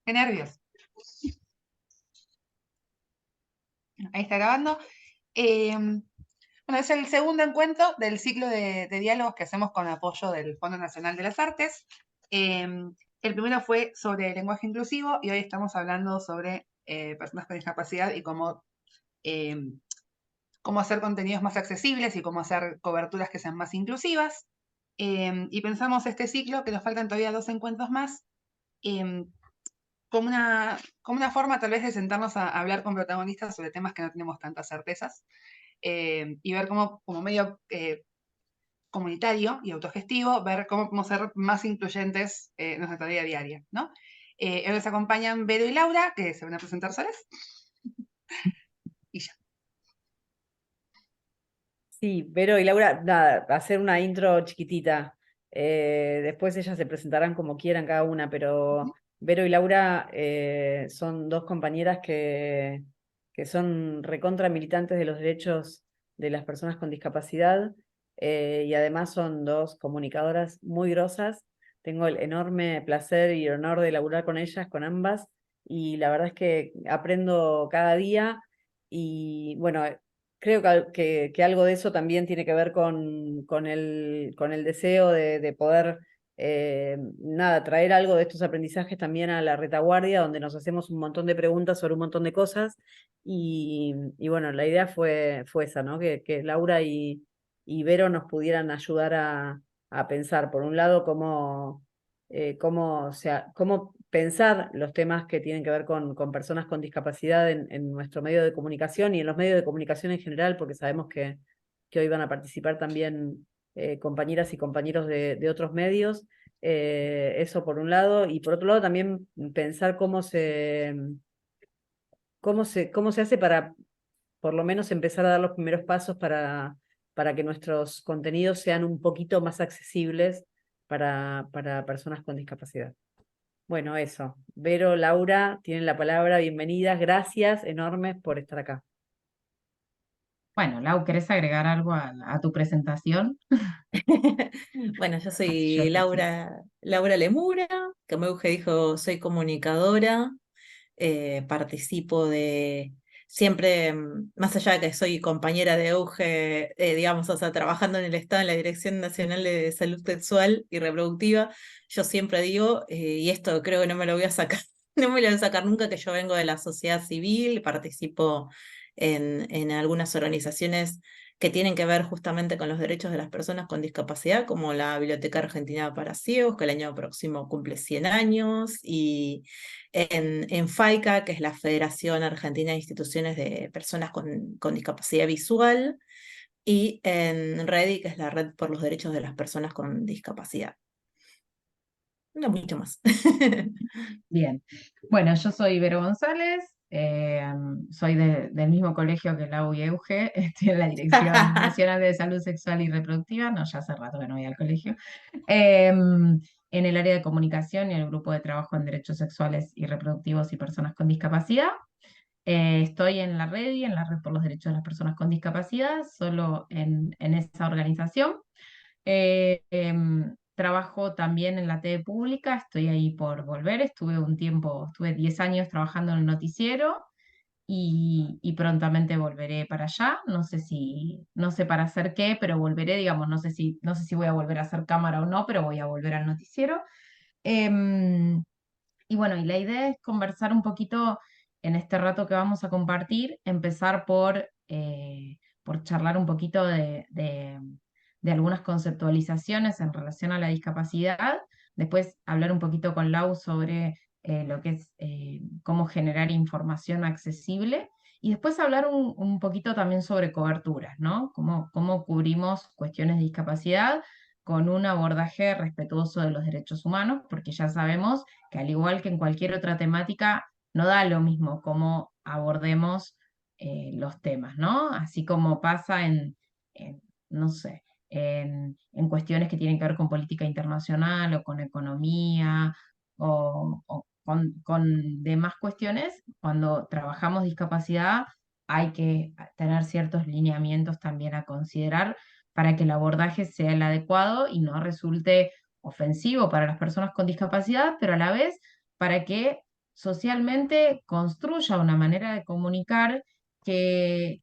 Qué nervios. Ahí está grabando. Bueno, es el segundo encuentro del ciclo de diálogos que hacemos con apoyo del Fondo Nacional de las Artes. El primero fue sobre lenguaje inclusivo y hoy estamos hablando sobre personas con discapacidad y cómo hacer contenidos más accesibles y cómo hacer coberturas que sean más inclusivas. Y pensamos este ciclo, que nos faltan todavía 2 encuentros más, como una forma tal vez de sentarnos a hablar con protagonistas sobre temas que no tenemos tantas certezas y ver cómo, como medio comunitario y autogestivo, ver cómo podemos ser más incluyentes en nuestra tarea diaria, ¿no? Hoy nos acompañan Vero y Laura, que se van a presentar solas. Y ya. Sí, Vero y Laura, nada, hacer una intro chiquitita. Después ellas se presentarán como quieran cada una, pero Vero y Laura son dos compañeras que son recontra militantes de los derechos de las personas con discapacidad y además son dos comunicadoras muy grosas. Tengo el enorme placer y honor de laburar con ellas, con ambas, y la verdad es que aprendo cada día y bueno, creo que algo de eso también tiene que ver con el deseo de poder, nada, traer algo de estos aprendizajes también a la retaguardia, donde nos hacemos un montón de preguntas sobre un montón de cosas. Y bueno, la idea fue esa, ¿no? Que Laura y Vero nos pudieran ayudar a pensar, por un lado, cómo pensar los temas que tienen que ver con personas con discapacidad en nuestro medio de comunicación y en los medios de comunicación en general, porque sabemos que hoy van a participar también compañeras y compañeros de otros medios. Eso por un lado, y por otro lado también pensar cómo se hace para por lo menos empezar a dar los primeros pasos para que nuestros contenidos sean un poquito más accesibles para personas con discapacidad. Bueno, eso. Vero, Laura, tienen la palabra, bienvenidas, gracias enormes por estar acá. Bueno, Lau, ¿querés agregar algo a tu presentación? Bueno, yo Yo soy te sigo. Laura Lemura, como Euge dijo, soy comunicadora, participo siempre, más allá de que soy compañera de Euge, digamos, o sea, trabajando en el Estado, en la Dirección Nacional de Salud Sexual y Reproductiva, yo siempre digo, y esto creo que no me lo voy a sacar, no me lo voy a sacar nunca, que yo vengo de la sociedad civil, participo en algunas organizaciones que tienen que ver justamente con los derechos de las personas con discapacidad, como la Biblioteca Argentina para Ciegos, que el año próximo cumple 100 años, y en FAICA, que es la Federación Argentina de Instituciones de Personas con Discapacidad Visual, y en REDI, que es la Red por los Derechos de las Personas con Discapacidad. No mucho más. Bien. Bueno, yo soy Vero González, soy del mismo colegio que Lau y Euge, estoy en la Dirección Nacional de Salud Sexual y Reproductiva, no, ya hace rato que no voy al colegio, en el área de comunicación y el grupo de trabajo en derechos sexuales y reproductivos y personas con discapacidad. Estoy en la REDI, en la Red por los Derechos de las Personas con Discapacidad, solo en esa organización. Trabajo también en la TV pública, estoy ahí por volver, estuve 10 años trabajando en el noticiero y prontamente volveré para allá. No sé para hacer qué, pero volveré, digamos, no sé si voy a volver a hacer cámara o no, pero voy a volver al noticiero. Em, y bueno, y la idea es conversar un poquito en este rato que vamos a compartir, empezar por charlar un poquito de algunas conceptualizaciones en relación a la discapacidad, después hablar un poquito con Lau sobre lo que es cómo generar información accesible, y después hablar un poquito también sobre coberturas, ¿no? Cómo cubrimos cuestiones de discapacidad con un abordaje respetuoso de los derechos humanos, porque ya sabemos que al igual que en cualquier otra temática, no da lo mismo cómo abordemos los temas, ¿no? Así como pasa no sé, en cuestiones que tienen que ver con política internacional o con economía o con demás cuestiones, cuando trabajamos discapacidad hay que tener ciertos lineamientos también a considerar para que el abordaje sea el adecuado y no resulte ofensivo para las personas con discapacidad, pero a la vez para que socialmente construya una manera de comunicar que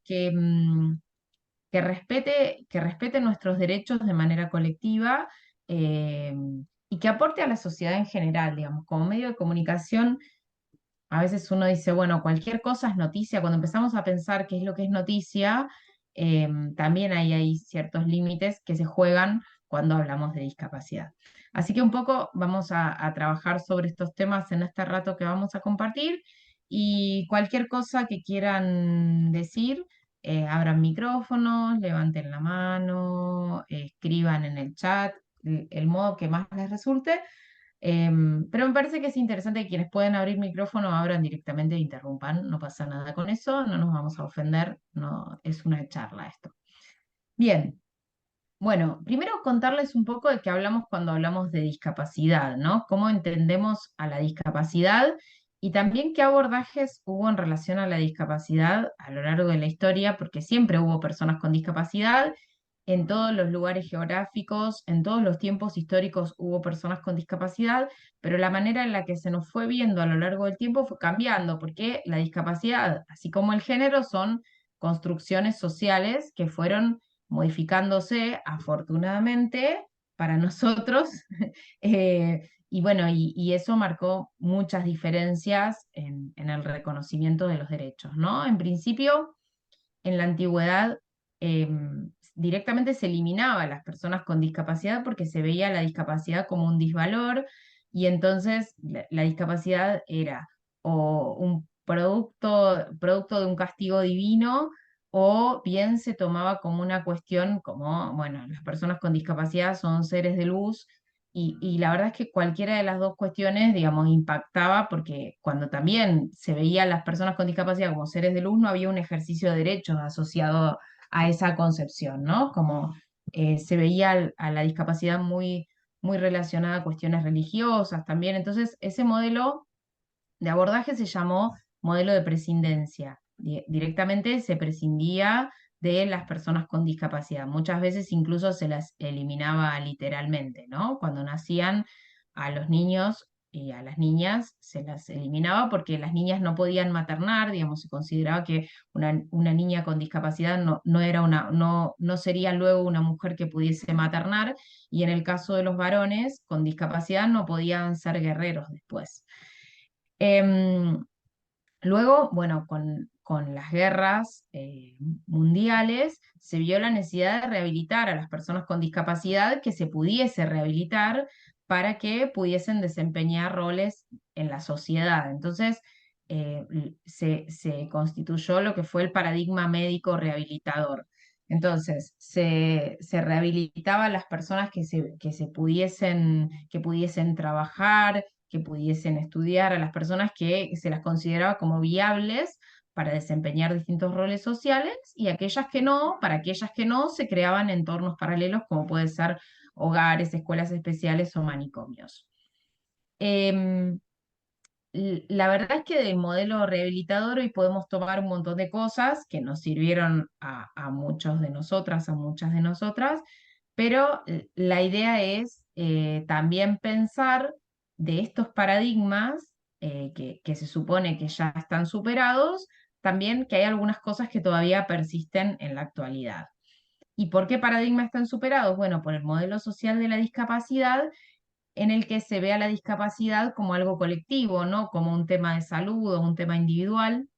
respete nuestros derechos de manera colectiva, eh, y que aporte a la sociedad en general, digamos, como medio de comunicación. A veces uno dice, bueno, cualquier cosa es noticia. Cuando empezamos a pensar qué es lo que es noticia, también hay ciertos límites que se juegan cuando hablamos de discapacidad. Así que un poco vamos a trabajar sobre estos temas en este rato que vamos a compartir, y cualquier cosa que quieran decir, abran micrófonos, levanten la mano, escriban en el chat, el modo que más les resulte. Pero me parece que es interesante que quienes pueden abrir micrófono abran directamente e interrumpan, no pasa nada con eso, no nos vamos a ofender, no es una charla esto. Bien, bueno, primero contarles un poco de qué hablamos cuando hablamos de discapacidad, ¿no? Cómo entendemos a la discapacidad y también qué abordajes hubo en relación a la discapacidad a lo largo de la historia, porque siempre hubo personas con discapacidad en todos los lugares geográficos, en todos los tiempos históricos hubo personas con discapacidad, pero la manera en la que se nos fue viendo a lo largo del tiempo fue cambiando, porque la discapacidad, así como el género, son construcciones sociales que fueron modificándose afortunadamente para nosotros. Y bueno, y eso marcó muchas diferencias en el reconocimiento de los derechos, ¿no? En principio, en la antigüedad, directamente se eliminaba a las personas con discapacidad porque se veía la discapacidad como un disvalor, y entonces la discapacidad era o un producto de un castigo divino, o bien se tomaba como una cuestión como, bueno, las personas con discapacidad son seres de luz. Y la verdad es que cualquiera de las dos cuestiones, digamos, impactaba, porque cuando también se veía a las personas con discapacidad como seres de luz, no había un ejercicio de derechos asociado a esa concepción, ¿no? Como se veía a la discapacidad muy relacionada a cuestiones religiosas también. Entonces, ese modelo de abordaje se llamó modelo de prescindencia. Directamente se prescindía de las personas con discapacidad. Muchas veces incluso se las eliminaba literalmente, ¿no? Cuando nacían, a los niños y a las niñas se las eliminaba porque las niñas no podían maternar, digamos, se consideraba que una niña con discapacidad no sería luego una mujer que pudiese maternar, y en el caso de los varones con discapacidad no podían ser guerreros después. Em, Luego, bueno, con las guerras mundiales se vio la necesidad de rehabilitar a las personas con discapacidad, que se pudiese rehabilitar para que pudiesen desempeñar roles en la sociedad. Entonces, se constituyó lo que fue el paradigma médico rehabilitador. Entonces, se rehabilitaba a las personas que pudiesen trabajar, que pudiesen estudiar, a las personas que se las consideraba como viables para desempeñar distintos roles sociales, y para aquellas que no, se creaban entornos paralelos como puede ser hogares, escuelas especiales o manicomios. Em, la verdad es que del modelo rehabilitador hoy podemos tomar un montón de cosas que nos sirvieron a muchos de nosotras, a muchas de nosotras, pero la idea es también pensar de estos paradigmas que se supone que ya están superados, también que hay algunas cosas que todavía persisten en la actualidad. ¿Y por qué paradigmas están superados? Bueno, por el modelo social de la discapacidad, en el que se ve a la discapacidad como algo colectivo, no como un tema de salud o un tema individual,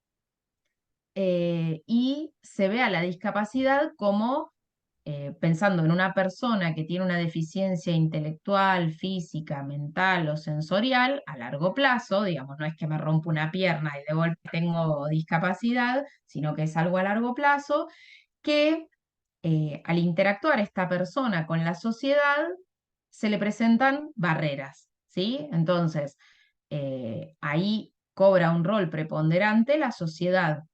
y se ve a la discapacidad como, pensando en una persona que tiene una deficiencia intelectual, física, mental o sensorial a largo plazo, digamos, no es que me rompo una pierna y de golpe tengo discapacidad, sino que es algo a largo plazo, que al interactuar esta persona con la sociedad, se le presentan barreras, ¿sí? Entonces, ahí cobra un rol preponderante la sociedad,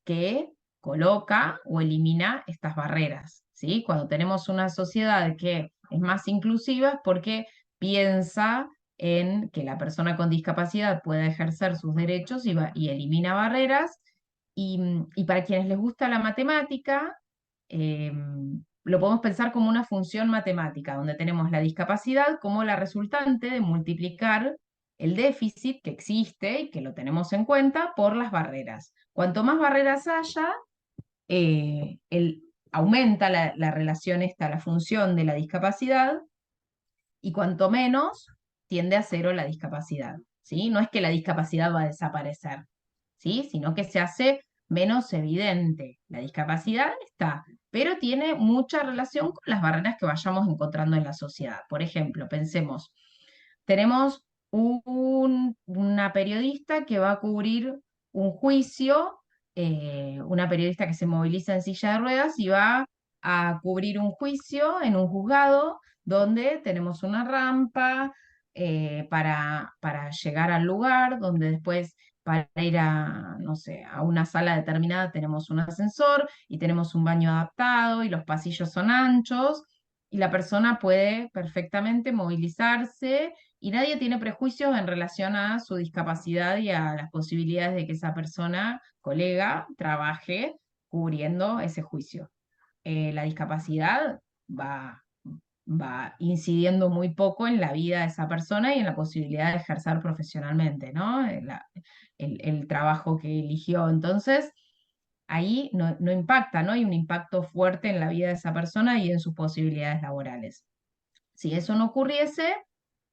que coloca o elimina estas barreras, ¿sí? Cuando tenemos una sociedad que es más inclusiva es porque piensa en que la persona con discapacidad pueda ejercer sus derechos y elimina barreras. Y para quienes les gusta la matemática, eh, lo podemos pensar como una función matemática, donde tenemos la discapacidad como la resultante de multiplicar el déficit que existe y que lo tenemos en cuenta por las barreras. Cuanto más barreras haya, aumenta la relación esta, la función de la discapacidad, y cuanto menos, tiende a cero la discapacidad, ¿sí? No es que la discapacidad va a desaparecer, ¿sí? Sino que se hace menos evidente. La discapacidad está, pero tiene mucha relación con las barreras que vayamos encontrando en la sociedad. Por ejemplo, pensemos, tenemos una periodista que va a cubrir un juicio, una periodista que se moviliza en silla de ruedas y va a cubrir un juicio en un juzgado donde tenemos una rampa para llegar al lugar, donde después para ir a, no sé, a una sala determinada tenemos un ascensor y tenemos un baño adaptado y los pasillos son anchos y la persona puede perfectamente movilizarse y nadie tiene prejuicios en relación a su discapacidad y a las posibilidades de que esa persona, colega, trabaje cubriendo ese juicio. La discapacidad va, va incidiendo muy poco en la vida de esa persona y en la posibilidad de ejercer profesionalmente, ¿no? El trabajo que eligió. Entonces, ahí no impacta, ¿no? Hay un impacto fuerte en la vida de esa persona y en sus posibilidades laborales. Si eso no ocurriese,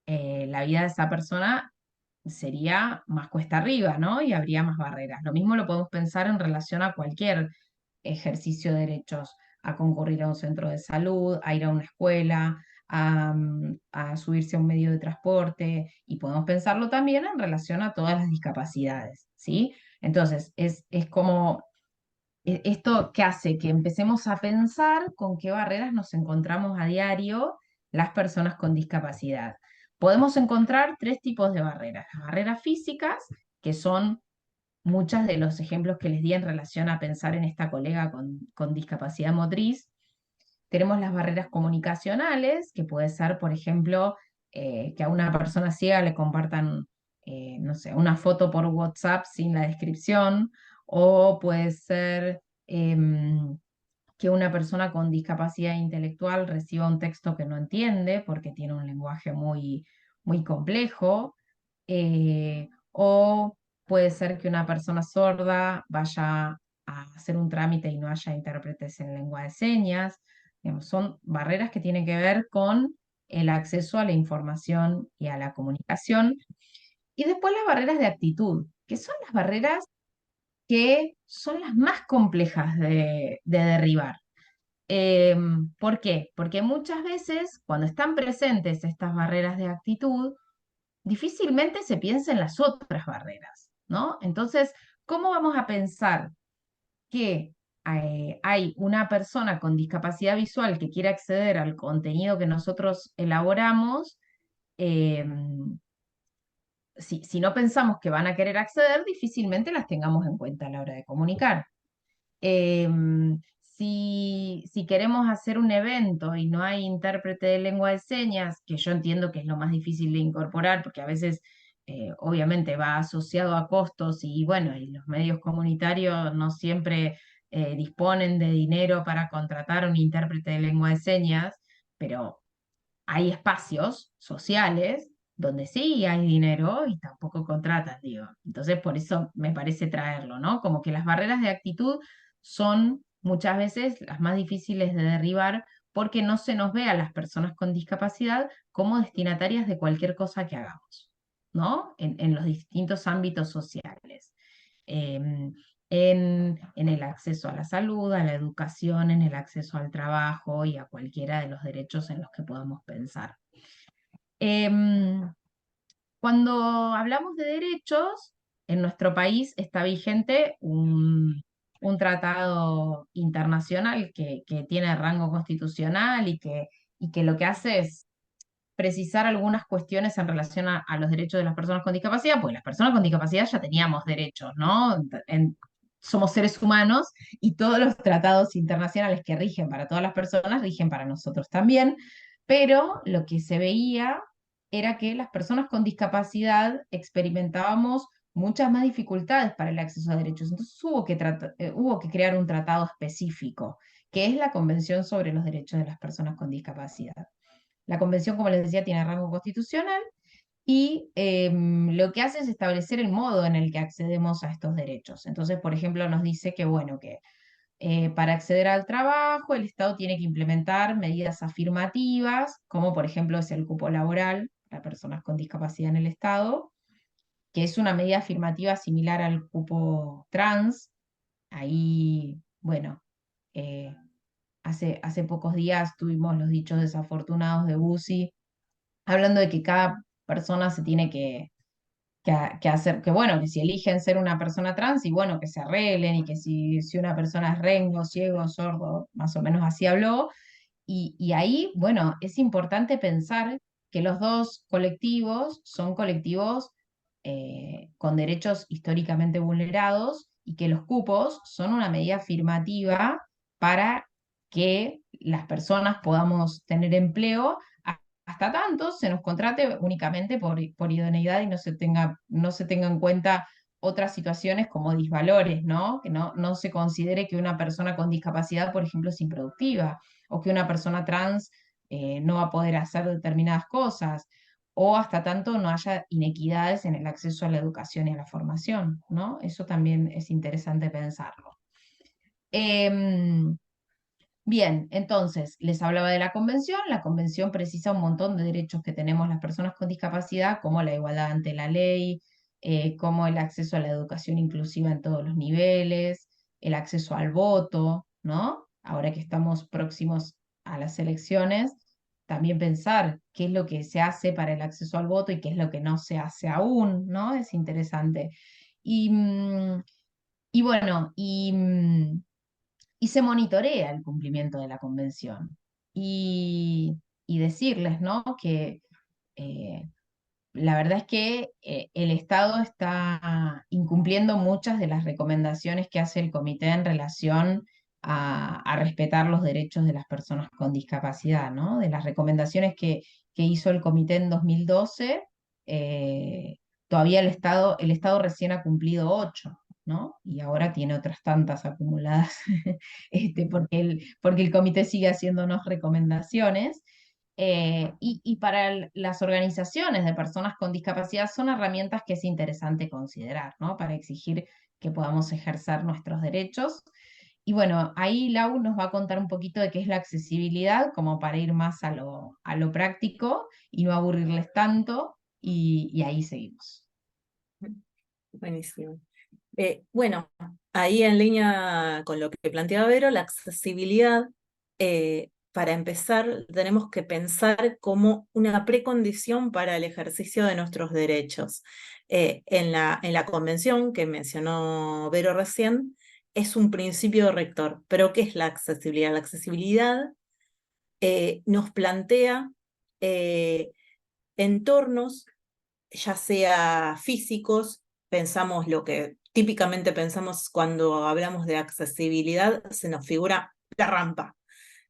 la vida de esa persona sería más cuesta arriba, ¿no? Y habría más barreras. Lo mismo lo podemos pensar en relación a cualquier ejercicio de derechos, a concurrir a un centro de salud, a ir a una escuela, a subirse a un medio de transporte, y podemos pensarlo también en relación a todas las discapacidades, ¿sí? Entonces, es como esto que hace que empecemos a pensar con qué barreras nos encontramos a diario las personas con discapacidad. Podemos encontrar tres tipos de barreras. Las barreras físicas, que son muchos de los ejemplos que les di en relación a pensar en esta colega con discapacidad motriz. Tenemos las barreras comunicacionales, que puede ser, por ejemplo, que a una persona ciega le compartan, no sé, una foto por WhatsApp sin la descripción, o puede ser que una persona con discapacidad intelectual reciba un texto que no entiende porque tiene un lenguaje muy complejo, o puede ser que una persona sorda vaya a hacer un trámite y no haya intérpretes en lengua de señas. Digamos, son barreras que tienen que ver con el acceso a la información y a la comunicación. Y después las barreras de actitud, que son las barreras que son las más complejas de derribar. ¿Por qué? Porque muchas veces cuando están presentes estas barreras de actitud, difícilmente se piensa en las otras barreras, ¿no? Entonces, ¿cómo vamos a pensar que hay una persona con discapacidad visual que quiere acceder al contenido que nosotros elaboramos? Si no pensamos que van a querer acceder, difícilmente las tengamos en cuenta a la hora de comunicar. Si queremos hacer un evento y no hay intérprete de lengua de señas, que yo entiendo que es lo más difícil de incorporar, porque a veces obviamente va asociado a costos y bueno, y los medios comunitarios no siempre disponen de dinero para contratar un intérprete de lengua de señas, pero hay espacios sociales donde sí hay dinero y tampoco contratan, digo. Entonces, por eso me parece traerlo, ¿no? Como que las barreras de actitud son muchas veces las más difíciles de derribar porque no se nos ve a las personas con discapacidad como destinatarias de cualquier cosa que hagamos, ¿no? En los distintos ámbitos sociales. Em, en el acceso a la salud, a la educación, en el acceso al trabajo y a cualquiera de los derechos en los que podamos pensar. Em, Cuando hablamos de derechos, en nuestro país está vigente un tratado internacional que tiene rango constitucional y que lo que hace es precisar algunas cuestiones en relación a los derechos de las personas con discapacidad, pues las personas con discapacidad ya teníamos derechos, ¿no? Somos seres humanos y todos los tratados internacionales que rigen para todas las personas rigen para nosotros también, pero lo que se veía era que las personas con discapacidad experimentábamos muchas más dificultades para el acceso a derechos. Entonces hubo que crear un tratado específico, que es la Convención sobre los Derechos de las Personas con Discapacidad. La convención, como les decía, tiene rango constitucional y lo que hace es establecer el modo en el que accedemos a estos derechos. Entonces, por ejemplo, nos dice que, bueno, que para acceder al trabajo, el Estado tiene que implementar medidas afirmativas, como por ejemplo es el cupo laboral para personas con discapacidad en el Estado, que es una medida afirmativa similar al cupo trans. Ahí, bueno, eh, hace pocos días tuvimos los dichos desafortunados de Bussi, hablando de que cada persona se tiene que hacer, que bueno, que si eligen ser una persona trans, y bueno, que se arreglen, y que si una persona es rengo, ciego, sordo, más o menos así habló, y ahí, bueno, es importante pensar que los dos colectivos son colectivos con derechos históricamente vulnerados y que los cupos son una medida afirmativa para que las personas podamos tener empleo hasta tanto se nos contrate únicamente por idoneidad y no se tenga en cuenta otras situaciones como disvalores, ¿no? Que no se considere que una persona con discapacidad, por ejemplo, es improductiva o que una persona trans no va a poder hacer determinadas cosas, o hasta tanto no haya inequidades en el acceso a la educación y a la formación, ¿no? Eso también es interesante pensarlo. Em, Bien, entonces les hablaba de la convención. La convención precisa un montón de derechos que tenemos las personas con discapacidad, como la igualdad ante la ley, como el acceso a la educación inclusiva en todos los niveles, el acceso al voto, ¿no? Ahora que estamos próximos a las elecciones, también pensar qué es lo que se hace para el acceso al voto y qué es lo que no se hace aún, ¿no? Es interesante. Y, y bueno, y se monitorea el cumplimiento de la convención. Y, y decirles, ¿no? Que eh, la verdad es que el Estado está incumpliendo muchas de las recomendaciones que hace el comité en relación a respetar los derechos de las personas con discapacidad, ¿no? De las recomendaciones que hizo el comité en 2012, todavía el Estado recién ha cumplido 8. ¿No? Y ahora tiene otras tantas acumuladas, porque el comité sigue haciéndonos recomendaciones. Y para las organizaciones de personas con discapacidad son herramientas que es interesante considerar, ¿no? Para exigir que podamos ejercer nuestros derechos. Y bueno, ahí Lau nos va a contar un poquito de qué es la accesibilidad, como para ir más a lo práctico y no aburrirles tanto, y ahí seguimos. Buenísimo. Bueno, ahí en línea con lo que planteaba Vero, la accesibilidad, para empezar, tenemos que pensar como una precondición para el ejercicio de nuestros derechos. En la convención que mencionó Vero recién, es un principio rector. Pero ¿qué es la accesibilidad? La accesibilidad nos plantea entornos, ya sea físicos, pensamos lo que típicamente pensamos cuando hablamos de accesibilidad, se nos figura la rampa,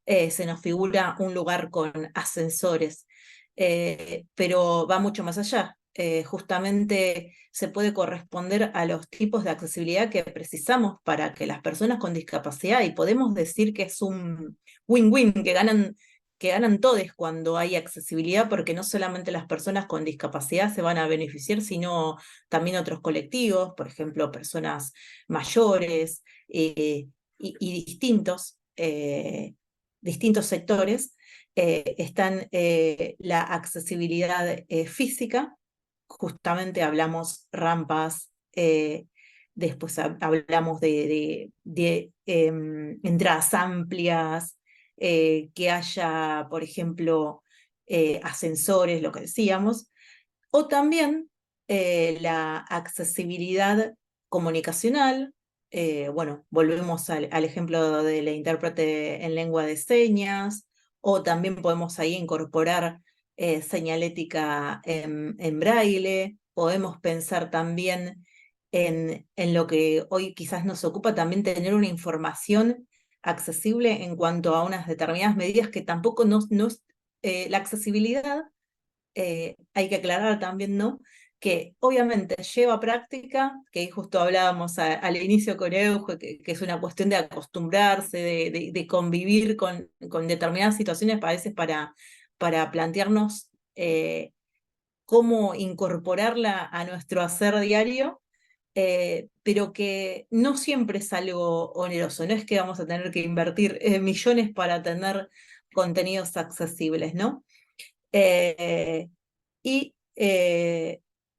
se nos figura un lugar con ascensores, pero va mucho más allá. Justamente se puede corresponder a los tipos de accesibilidad que precisamos para que las personas con discapacidad, y podemos decir que es un win-win, que ganan todos cuando hay accesibilidad, porque no solamente las personas con discapacidad se van a beneficiar, sino también otros colectivos, por ejemplo, personas mayores y distintos sectores. Están la accesibilidad física, justamente hablamos rampas, después hablamos de entradas amplias, que haya, por ejemplo, ascensores, lo que decíamos, o también la accesibilidad comunicacional. Bueno, volvemos al ejemplo de la intérprete en lengua de señas, o también podemos ahí incorporar señalética en braille. Podemos pensar también en lo que hoy quizás nos ocupa, también tener una información accesible en cuanto a unas determinadas medidas que tampoco la accesibilidad, hay que aclarar también, ¿no? Que obviamente lleva práctica, que justo hablábamos al inicio con Euge, que es una cuestión de acostumbrarse, de convivir con determinadas situaciones, a veces para plantearnos cómo incorporarla a nuestro hacer diario, pero que no siempre es algo oneroso, no es que vamos a tener que invertir millones para tener contenidos accesibles, ¿no? Y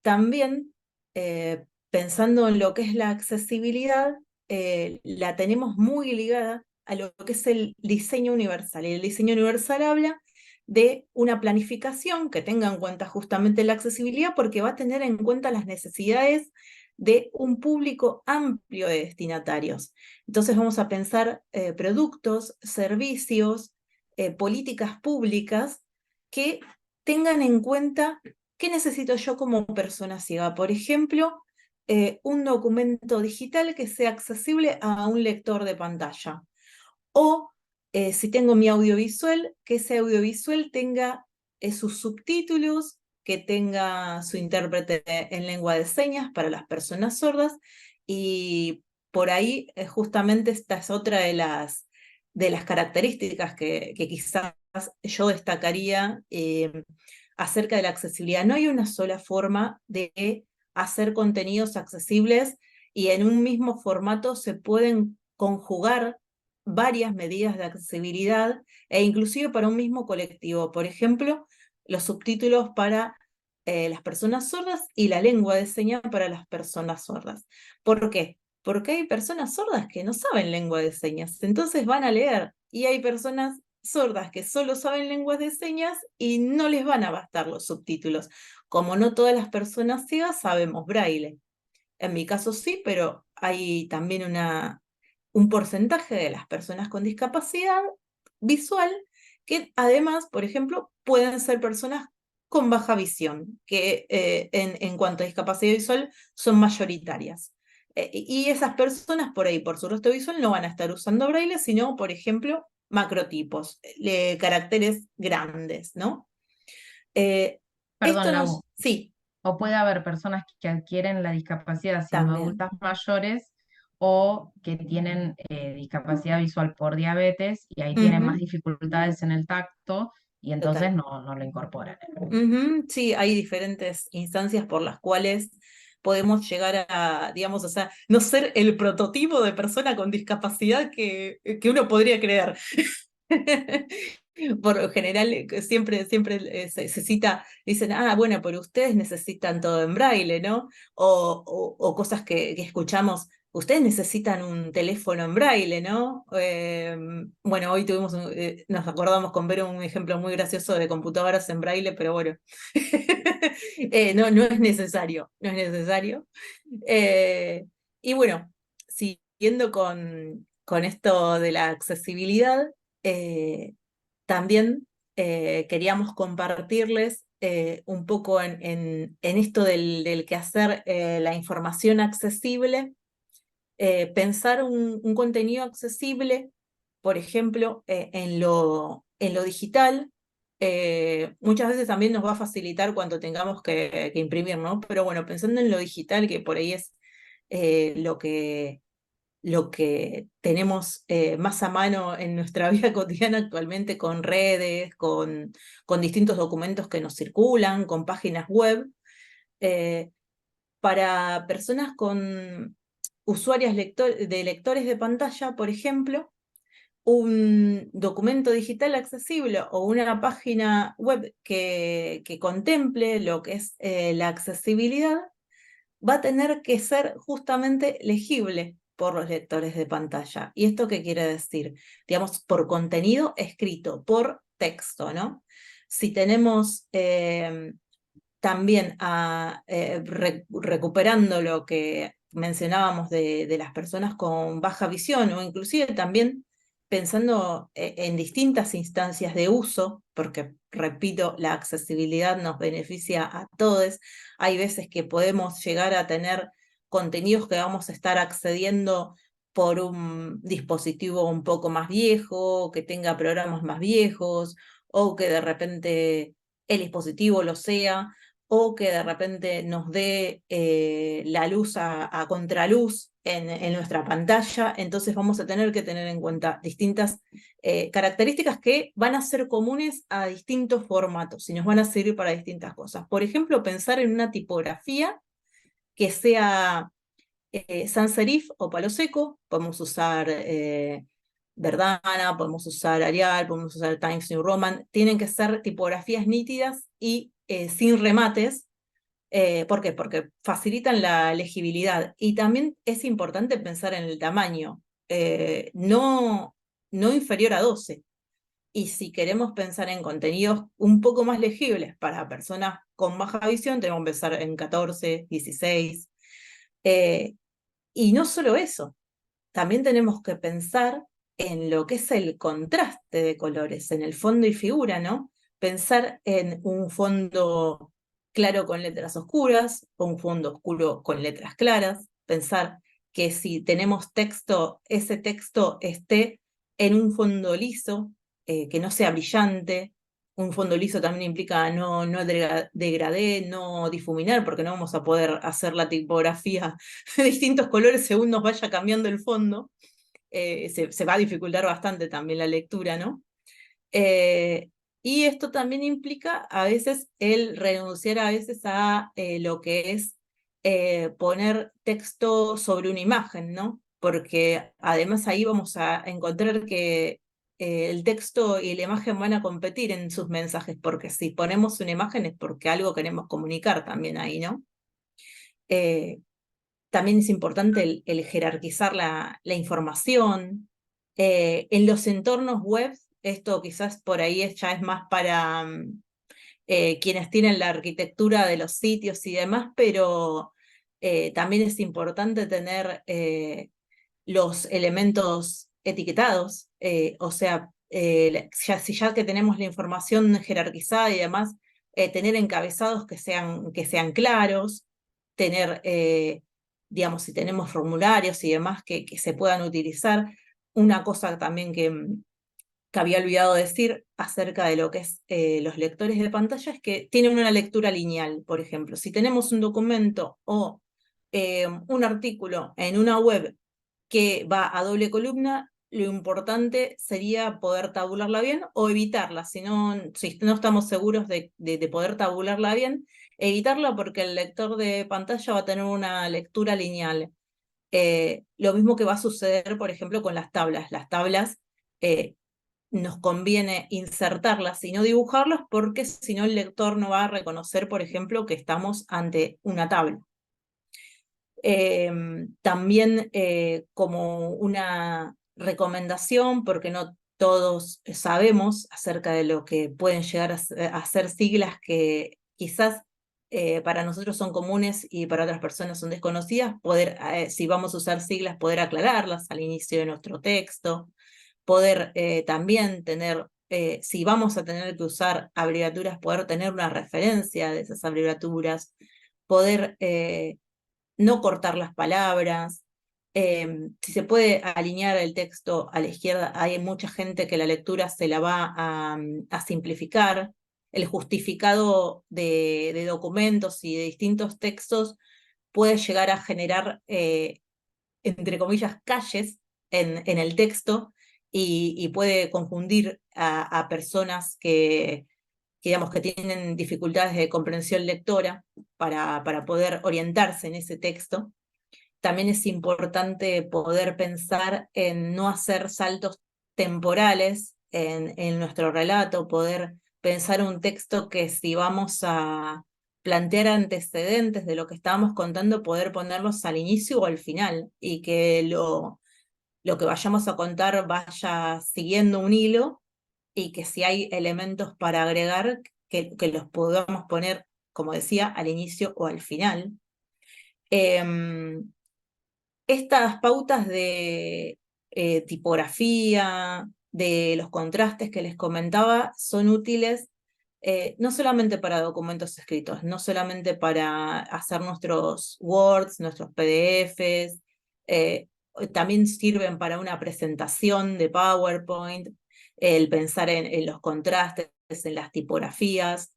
también pensando en lo que es la accesibilidad, la tenemos muy ligada a lo que es el diseño universal. Y el diseño universal habla de una planificación que tenga en cuenta justamente la accesibilidad, porque va a tener en cuenta las necesidades de un público amplio de destinatarios. Entonces vamos a pensar productos, servicios, políticas públicas que tengan en cuenta qué necesito yo como persona ciega. Por ejemplo, un documento digital que sea accesible a un lector de pantalla. O si tengo mi audiovisual, que ese audiovisual tenga sus subtítulos, que tenga su intérprete en lengua de señas para las personas sordas. Y por ahí justamente esta es otra de las características que quizás yo destacaría acerca de la accesibilidad. No hay una sola forma de hacer contenidos accesibles y en un mismo formato se pueden conjugar varias medidas de accesibilidad e inclusive para un mismo colectivo. Por ejemplo, los subtítulos para las personas sordas y la lengua de señas para las personas sordas. ¿Por qué? Porque hay personas sordas que no saben lengua de señas, entonces van a leer, y hay personas sordas que solo saben lenguas de señas y no les van a bastar los subtítulos. Como no todas las personas ciegas sabemos braille. En mi caso sí, pero hay también un porcentaje de las personas con discapacidad visual que además, por ejemplo, pueden ser personas con baja visión, que en cuanto a discapacidad visual son mayoritarias. Y esas personas por ahí, por su rostro visual, no van a estar usando braille, sino, por ejemplo, macrotipos, caracteres grandes, ¿no? Perdón, Esto Lau. Sí, O puede haber personas que adquieren la discapacidad siendo también. adultas mayores o que tienen discapacidad visual por diabetes y ahí tienen más Ujú, dificultades en el tacto y entonces total. no lo incorporan. Ujú, sí, hay diferentes instancias por las cuales podemos llegar a, digamos, o sea, no ser el prototipo de persona con discapacidad que uno podría creer. Por lo general, siempre se cita, dicen, bueno, pero ustedes necesitan todo en braille, ¿no? O cosas que escuchamos, ustedes necesitan un teléfono en braille, ¿no? Bueno, hoy nos acordamos con ver un ejemplo muy gracioso de computadoras en braille, pero bueno, no es necesario, no es necesario. Y bueno, siguiendo con esto de la accesibilidad, también queríamos compartirles un poco en esto del quehacer la información accesible, pensar un contenido accesible, por ejemplo, en lo digital. Muchas veces también nos va a facilitar cuando tengamos que imprimir, ¿no? Pero bueno, pensando en lo digital, que por ahí es lo que tenemos más a mano en nuestra vida cotidiana actualmente con redes, con distintos documentos que nos circulan, con páginas web. eh, para personas con usuarias de lectores de pantalla, por ejemplo, un documento digital accesible o una página web que contemple lo que es la accesibilidad va a tener que ser justamente legible por los lectores de pantalla. ¿Y esto qué quiere decir? Digamos, por contenido escrito, por texto, ¿no? Si tenemos también recuperando lo que mencionábamos de las personas con baja visión o inclusive también pensando en distintas instancias de uso, porque repito, la accesibilidad nos beneficia a todos. Hay veces que podemos llegar a tener contenidos que vamos a estar accediendo por un dispositivo un poco más viejo, que tenga programas más viejos, o que de repente el dispositivo lo sea, o que de repente nos dé la luz a contraluz en nuestra pantalla. Entonces vamos a tener que tener en cuenta distintas características que van a ser comunes a distintos formatos y nos van a servir para distintas cosas. Por ejemplo, pensar en una tipografía que sea sans serif o palo seco. Podemos usar Verdana, podemos usar Arial, podemos usar Times New Roman. Tienen que ser tipografías nítidas y sin remates. ¿Por qué? Porque facilitan la legibilidad. Y también es importante pensar en el tamaño, no inferior a 12. Y si queremos pensar en contenidos un poco más legibles para personas con baja visión, tenemos que pensar en 14, 16. Y no solo eso, también tenemos que pensar en lo que es el contraste de colores, en el fondo y figura, ¿no? Pensar en un fondo claro con letras oscuras, o un fondo oscuro con letras claras, pensar que si tenemos texto, ese texto esté en un fondo liso, que no sea brillante. Un fondo liso también implica no degradé, no difuminar, porque no vamos a poder hacer la tipografía de distintos colores según nos vaya cambiando el fondo. Se va a dificultar bastante también la lectura, ¿no? Y esto también implica a veces el renunciar a veces a lo que es poner texto sobre una imagen, ¿no? Porque además ahí vamos a encontrar que el texto y la imagen van a competir en sus mensajes, porque si ponemos una imagen es porque algo queremos comunicar también ahí, ¿no? También es importante el jerarquizar la información. En los entornos web, esto quizás por ahí ya es más para quienes tienen la arquitectura de los sitios y demás, pero también es importante tener los elementos etiquetados, o sea, si ya que tenemos la información jerarquizada y demás, tener encabezados que sean claros, tener, digamos, si tenemos formularios y demás que se puedan utilizar. Una cosa también que había olvidado decir acerca de lo que es los lectores de pantalla es que tienen una lectura lineal. Por ejemplo, si tenemos un documento o un artículo en una web que va a doble columna, lo importante sería poder tabularla bien o evitarla. Si no estamos seguros de poder tabularla bien, evitarla, porque el lector de pantalla va a tener una lectura lineal. Lo mismo que va a suceder, por ejemplo, con las tablas. Las tablas nos conviene insertarlas y no dibujarlas, porque si no el lector no va a reconocer, por ejemplo, que estamos ante una tabla. También como una recomendación, porque no todos sabemos acerca de lo que pueden llegar a ser siglas que quizás para nosotros son comunes y para otras personas son desconocidas, si vamos a usar siglas, poder aclararlas al inicio de nuestro texto, poder también tener, si vamos a tener que usar abreviaturas, poder tener una referencia de esas abreviaturas, poder no cortar las palabras. Si se puede alinear el texto a la izquierda, hay mucha gente que la lectura se la va a simplificar. El justificado de documentos y de distintos textos puede llegar a generar, entre comillas, calles en el texto, y puede confundir a personas digamos, que tienen dificultades de comprensión lectora para poder orientarse en ese texto. También es importante poder pensar en no hacer saltos temporales en nuestro relato, poder pensar un texto que, si vamos a plantear antecedentes de lo que estábamos contando, poder ponerlos al inicio o al final, y que lo que vayamos a contar vaya siguiendo un hilo, y que si hay elementos para agregar, que los podamos poner, como decía, al inicio o al final. Estas pautas de tipografía, de los contrastes que les comentaba, son útiles no solamente para documentos escritos, no solamente para hacer nuestros Words, nuestros PDFs, también sirven para una presentación de PowerPoint, el pensar en los contrastes, en las tipografías.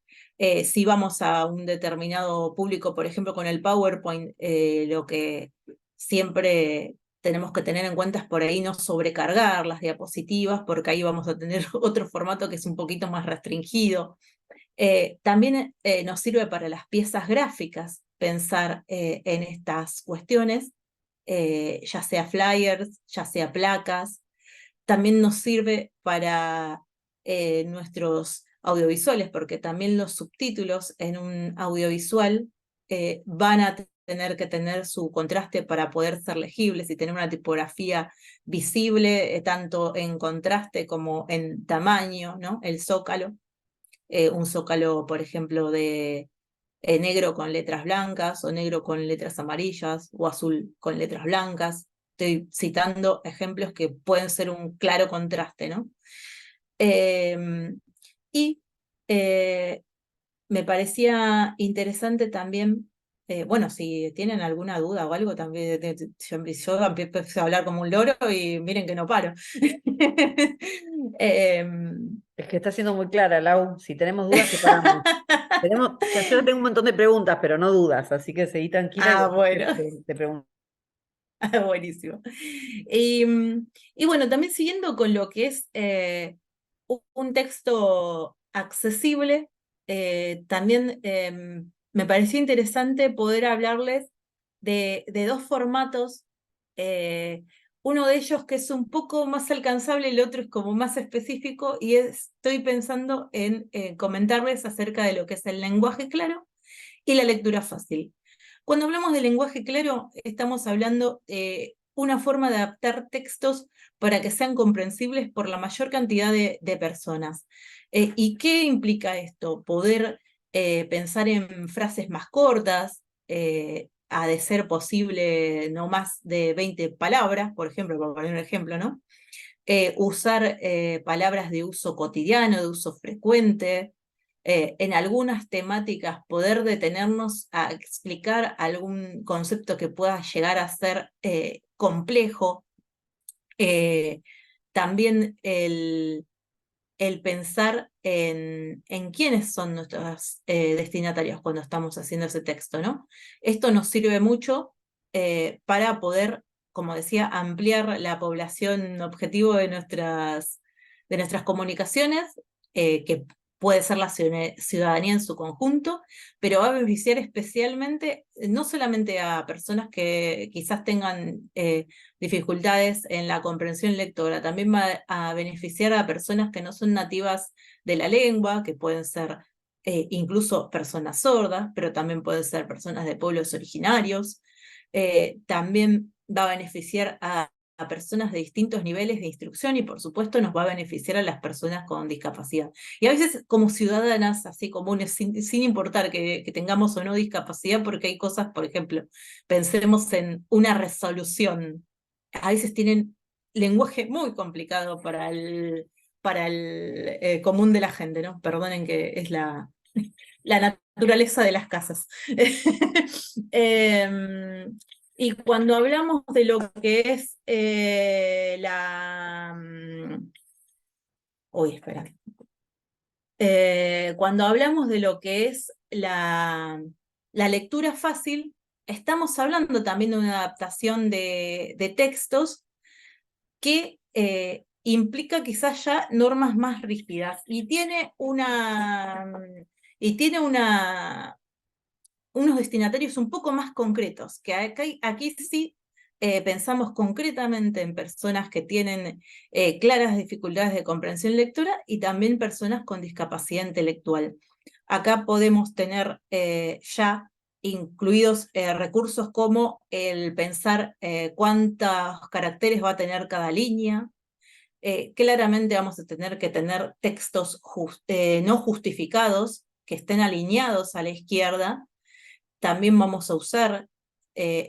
Si vamos a un determinado público, por ejemplo, con el PowerPoint, lo que siempre tenemos que tener en cuenta es por ahí no sobrecargar las diapositivas, porque ahí vamos a tener otro formato que es un poquito más restringido. También nos sirve para las piezas gráficas pensar en estas cuestiones, ya sea flyers, ya sea placas. También nos sirve para nuestros audiovisuales, porque también los subtítulos en un audiovisual van a tener que tener su contraste para poder ser legibles y tener una tipografía visible, tanto en contraste como en tamaño, ¿no? El zócalo, un zócalo, por ejemplo, de negro con letras blancas, o negro con letras amarillas, o azul con letras blancas. Estoy citando ejemplos que pueden ser un claro contraste, ¿no? Y me parecía interesante también, bueno, si tienen alguna duda o algo, también yo empecé a hablar como un loro y miren que no paro. Es que está siendo muy clara, Lau. Si tenemos dudas, te paramos. Yo tengo un montón de preguntas, pero no dudas, así que seguí tranquila y bueno. te pregunto. Buenísimo. Y bueno, también siguiendo con lo que es un texto accesible, también me pareció interesante poder hablarles de dos formatos. Uno de ellos que es un poco más alcanzable, el otro es como más específico, y estoy pensando en comentarles acerca de lo que es el lenguaje claro y la lectura fácil. Cuando hablamos de lenguaje claro, estamos hablando de una forma de adaptar textos para que sean comprensibles por la mayor cantidad de personas. ¿Y qué implica esto? Poder pensar en frases más cortas, a de ser posible no más de 20 palabras, por ejemplo, por poner un ejemplo, ¿no? Usar palabras de uso cotidiano, de uso frecuente, en algunas temáticas poder detenernos a explicar algún concepto que pueda llegar a ser complejo. También el pensar en quiénes son nuestros destinatarios cuando estamos haciendo ese texto, ¿no? Esto nos sirve mucho para poder, como decía, ampliar la población objetivo de nuestras comunicaciones, que puede ser la ciudadanía en su conjunto, pero va a beneficiar especialmente, no solamente a personas que quizás tengan dificultades en la comprensión lectora, también va a beneficiar a personas que no son nativas de la lengua, que pueden ser incluso personas sordas, pero también pueden ser personas de pueblos originarios. También va a beneficiar a personas de distintos niveles de instrucción y por supuesto nos va a beneficiar a las personas con discapacidad. Y a veces como ciudadanas así comunes, sin importar que tengamos o no discapacidad, porque hay cosas, por ejemplo, pensemos en una resolución. A veces tienen lenguaje muy complicado para el común de la gente, ¿no? Perdonen que es la naturaleza de las casas. Y cuando hablamos de lo que es Uy, espera. Cuando hablamos de lo que es la lectura fácil, estamos hablando también de una adaptación de textos que implica quizás ya normas más rígidas y tiene unos destinatarios un poco más concretos, que aquí sí pensamos concretamente en personas que tienen claras dificultades de comprensión lectora y también personas con discapacidad intelectual. Acá podemos tener ya incluidos recursos como el pensar cuántos caracteres va a tener cada línea. Claramente vamos a tener que tener textos no justificados, que estén alineados a la izquierda. También vamos a usar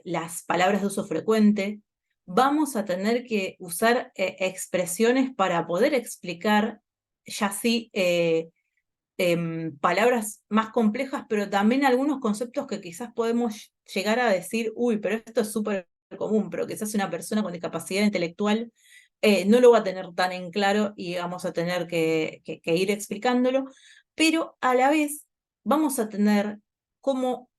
las palabras de uso frecuente. Vamos a tener que usar expresiones para poder explicar, ya sí, palabras más complejas, pero también algunos conceptos que quizás podemos llegar a decir, uy, pero esto es súper común, pero quizás una persona con discapacidad intelectual no lo va a tener tan en claro y vamos a tener que ir explicándolo, pero a la vez vamos a tener como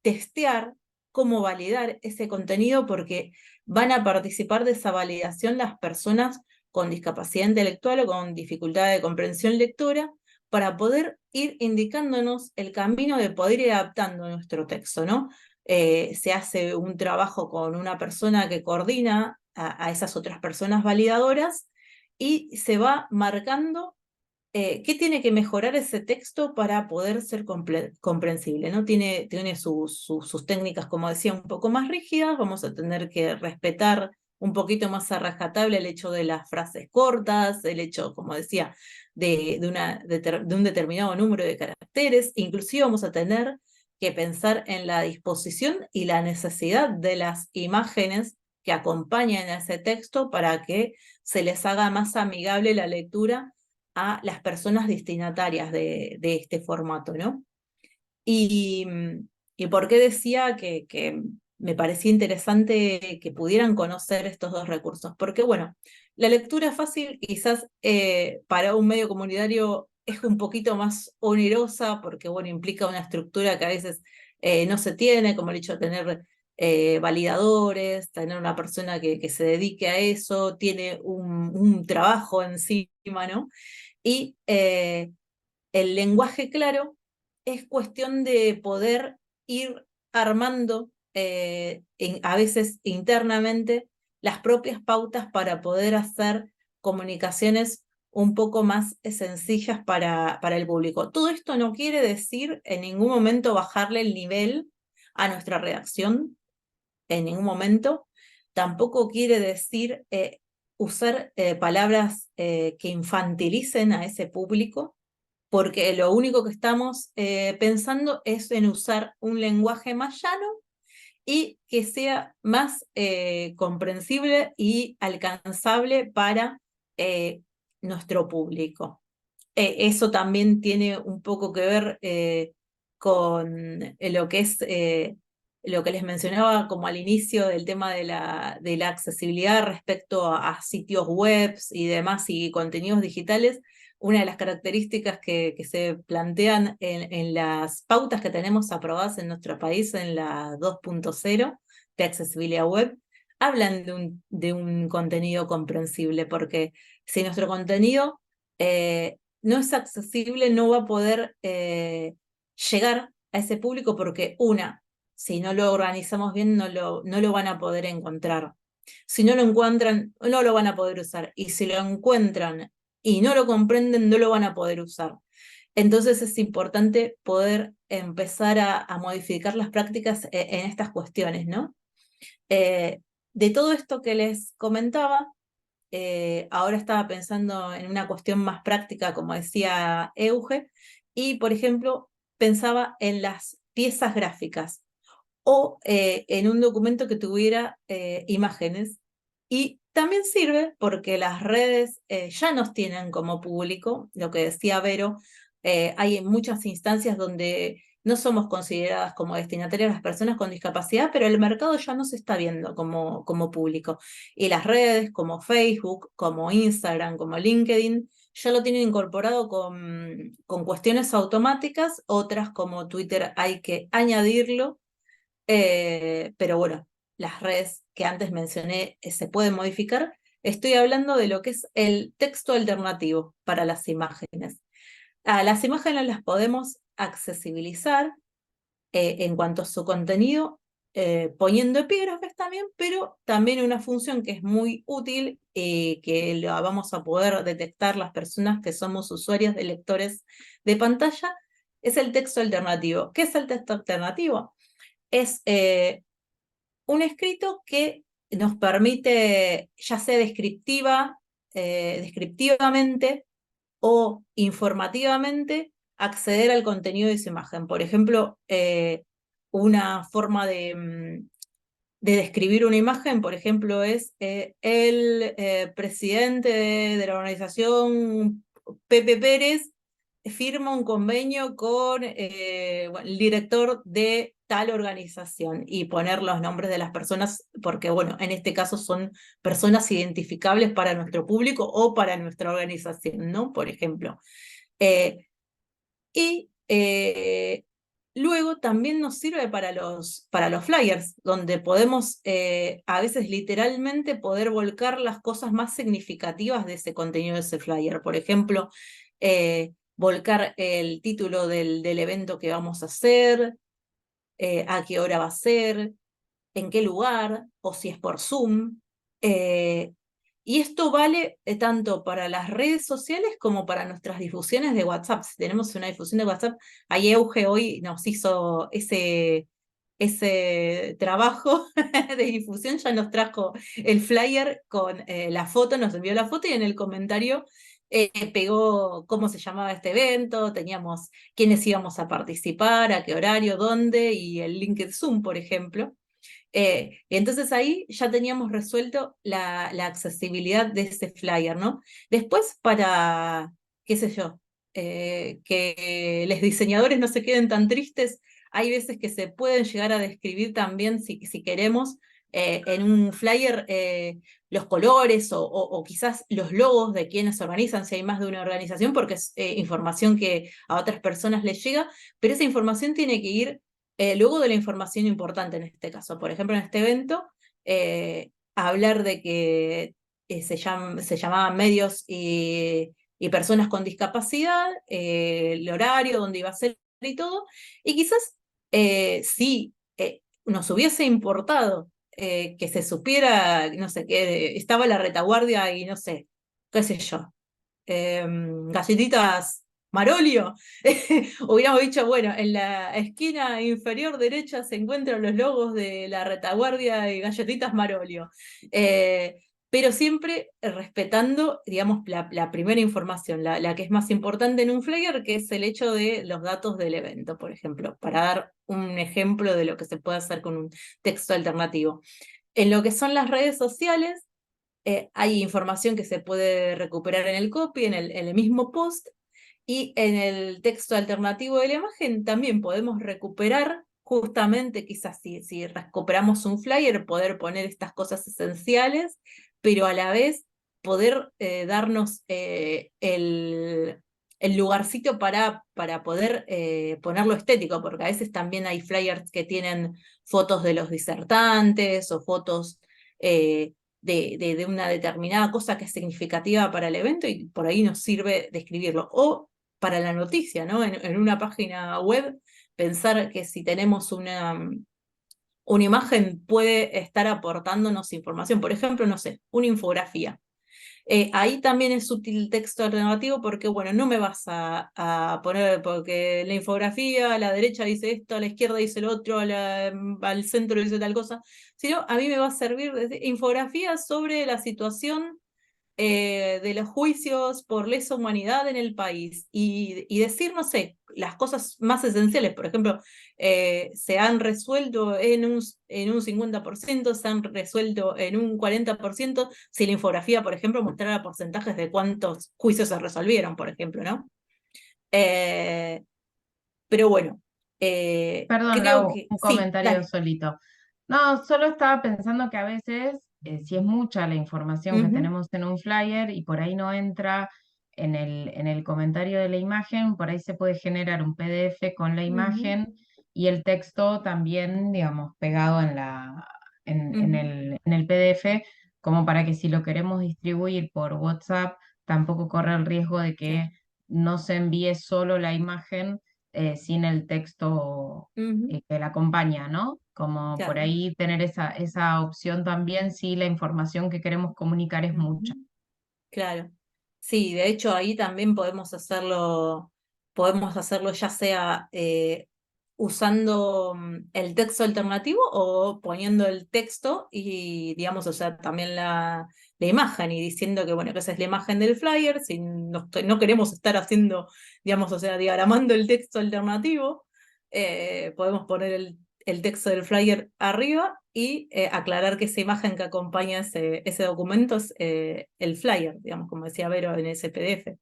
testear cómo validar ese contenido, porque van a participar de esa validación las personas con discapacidad intelectual o con dificultad de comprensión lectora, para poder ir indicándonos el camino de poder ir adaptando nuestro texto, ¿no? Se hace un trabajo con una persona que coordina a esas otras personas validadoras y se va marcando qué tiene que mejorar ese texto para poder ser comprensible, ¿no? Tiene sus técnicas, como decía, un poco más rígidas, vamos a tener que respetar un poquito más a rajatabla el hecho de las frases cortas, el hecho, como decía, de un determinado número de caracteres, inclusive vamos a tener que pensar en la disposición y la necesidad de las imágenes que acompañan a ese texto para que se les haga más amigable la lectura a las personas destinatarias de este formato, ¿no? Y, y por qué decía que me parecía interesante que pudieran conocer estos dos recursos, porque bueno, la lectura fácil quizás para un medio comunitario es un poquito más onerosa, porque bueno, implica una estructura que a veces no se tiene, como el hecho de tener validadores, tener una persona que se dedique a eso, tiene un trabajo encima, ¿no? Y el lenguaje claro es cuestión de poder ir armando a veces internamente las propias pautas para poder hacer comunicaciones un poco más sencillas para el público. Todo esto no quiere decir en ningún momento bajarle el nivel a nuestra redacción, en ningún momento. Tampoco quiere decir usar palabras que infantilicen a ese público, porque lo único que estamos pensando es en usar un lenguaje más llano y que sea más comprensible y alcanzable para nuestro público. Eso también tiene un poco que ver con lo que es lo que les mencionaba como al inicio del tema de la accesibilidad respecto a sitios web y demás y contenidos digitales. Una de las características que se plantean en las pautas que tenemos aprobadas en nuestro país, en la 2.0 de accesibilidad web, hablan de un contenido comprensible, porque si nuestro contenido no es accesible, no va a poder llegar a ese público, porque si no lo organizamos bien, no lo van a poder encontrar. Si no lo encuentran, no lo van a poder usar. Y si lo encuentran y no lo comprenden, no lo van a poder usar. Entonces es importante poder empezar a modificar las prácticas en estas cuestiones, ¿no? De todo esto que les comentaba, ahora estaba pensando en una cuestión más práctica, como decía Euge, y por ejemplo pensaba en las piezas gráficas o en un documento que tuviera imágenes. Y también sirve porque las redes ya nos tienen como público, lo que decía Vero, hay muchas instancias donde no somos consideradas como destinatarias las personas con discapacidad, pero el mercado ya nos está viendo como público. Y las redes como Facebook, como Instagram, como LinkedIn, ya lo tienen incorporado con cuestiones automáticas, otras como Twitter hay que añadirlo. Pero bueno, las redes que antes mencioné se pueden modificar. Estoy hablando de lo que es el texto alternativo para las imágenes. Las imágenes las podemos accesibilizar en cuanto a su contenido, poniendo epígrafes también, pero también una función que es muy útil, que la vamos a poder detectar las personas que somos usuarios de lectores de pantalla, es el texto alternativo. ¿Qué es el texto alternativo? Es un escrito que nos permite, ya sea descriptivamente o informativamente, acceder al contenido de esa imagen. Por ejemplo, una forma de describir una imagen, por ejemplo, es el presidente de la organización Pepe Pérez firma un convenio con el director de tal organización y poner los nombres de las personas, porque bueno, en este caso son personas identificables para nuestro público o para nuestra organización, ¿no? Por ejemplo. Y luego también nos sirve para los flyers, donde podemos a veces literalmente poder volcar las cosas más significativas de ese contenido de ese flyer. Por ejemplo, volcar el título del evento que vamos a hacer, a qué hora va a ser, en qué lugar, o si es por Zoom. Y esto vale tanto para las redes sociales como para nuestras difusiones de WhatsApp. Si tenemos una difusión de WhatsApp, ahí Euge hoy nos hizo ese trabajo de difusión, ya nos trajo el flyer con la foto, nos envió la foto y en el comentario pegó cómo se llamaba este evento, teníamos quiénes íbamos a participar, a qué horario, dónde y el link de Zoom, por ejemplo. Y entonces ahí ya teníamos resuelto la accesibilidad de ese flyer, ¿no? Después para, qué sé yo, que los diseñadores no se queden tan tristes, hay veces que se pueden llegar a describir también, si queremos, en un flyer los colores o quizás los logos de quienes organizan, si hay más de una organización, porque es información que a otras personas les llega, pero esa información tiene que ir luego de la información importante en este caso. Por ejemplo, en este evento, hablar de que se llamaban medios y personas con discapacidad, el horario, dónde iba a ser y todo, y quizás sí nos hubiese importado que se supiera, no sé, que estaba la retaguardia y no sé, qué sé yo, galletitas Marolio, hubiéramos dicho, bueno, en la esquina inferior derecha se encuentran los logos de la retaguardia y galletitas Marolio. Pero siempre respetando, digamos, la primera información, la que es más importante en un flyer, que es el hecho de los datos del evento, por ejemplo, para dar un ejemplo de lo que se puede hacer con un texto alternativo. En lo que son las redes sociales, hay información que se puede recuperar en el copy, en el mismo post, y en el texto alternativo de la imagen también podemos recuperar, justamente quizás si recuperamos un flyer, poder poner estas cosas esenciales, pero a la vez poder darnos el lugarcito para poder ponerlo estético, porque a veces también hay flyers que tienen fotos de los disertantes o fotos de una determinada cosa que es significativa para el evento y por ahí nos sirve describirlo. O para la noticia, ¿no? En una página web, pensar que si tenemos una imagen puede estar aportándonos información. Por ejemplo, no sé, una infografía. Ahí también es útil el texto alternativo porque, bueno, no me vas a poner, porque la infografía a la derecha dice esto, a la izquierda dice el otro, al centro dice tal cosa, sino a mí me va a servir infografía sobre la situación de los juicios por lesa humanidad en el país y decir, no sé, las cosas más esenciales. Por ejemplo, se han resuelto en un 50%, se han resuelto en un 40%, si la infografía, por ejemplo, mostrara porcentajes de cuántos juicios se resolvieron, por ejemplo, ¿no? Pero bueno, Perdón, creo Lau, que un sí, comentario dale. solito. No, solo estaba pensando que a veces, si es mucha la información que Ujú, tenemos en un flyer y por ahí no entra en el comentario de la imagen, por ahí se puede generar un PDF con la ujú, imagen y el texto también, digamos, pegado ujú, en el PDF, como para que si lo queremos distribuir por WhatsApp, tampoco corre el riesgo de claro. que no se envíe solo la imagen sin el texto Ujú, que la acompaña, ¿no? Como por claro. ahí tener esa opción también si la información que queremos comunicar es mucha. Ujú. Claro. Sí, de hecho ahí también podemos hacerlo ya sea usando el texto alternativo o poniendo el texto y, digamos, o sea, también la imagen y diciendo que, bueno, que esa es la imagen del flyer, si no queremos estar haciendo, digamos, o sea, diagramando el texto alternativo, podemos poner el texto del flyer arriba y aclarar que esa imagen que acompaña ese documento es el flyer, digamos, como decía Vero en ese PDF.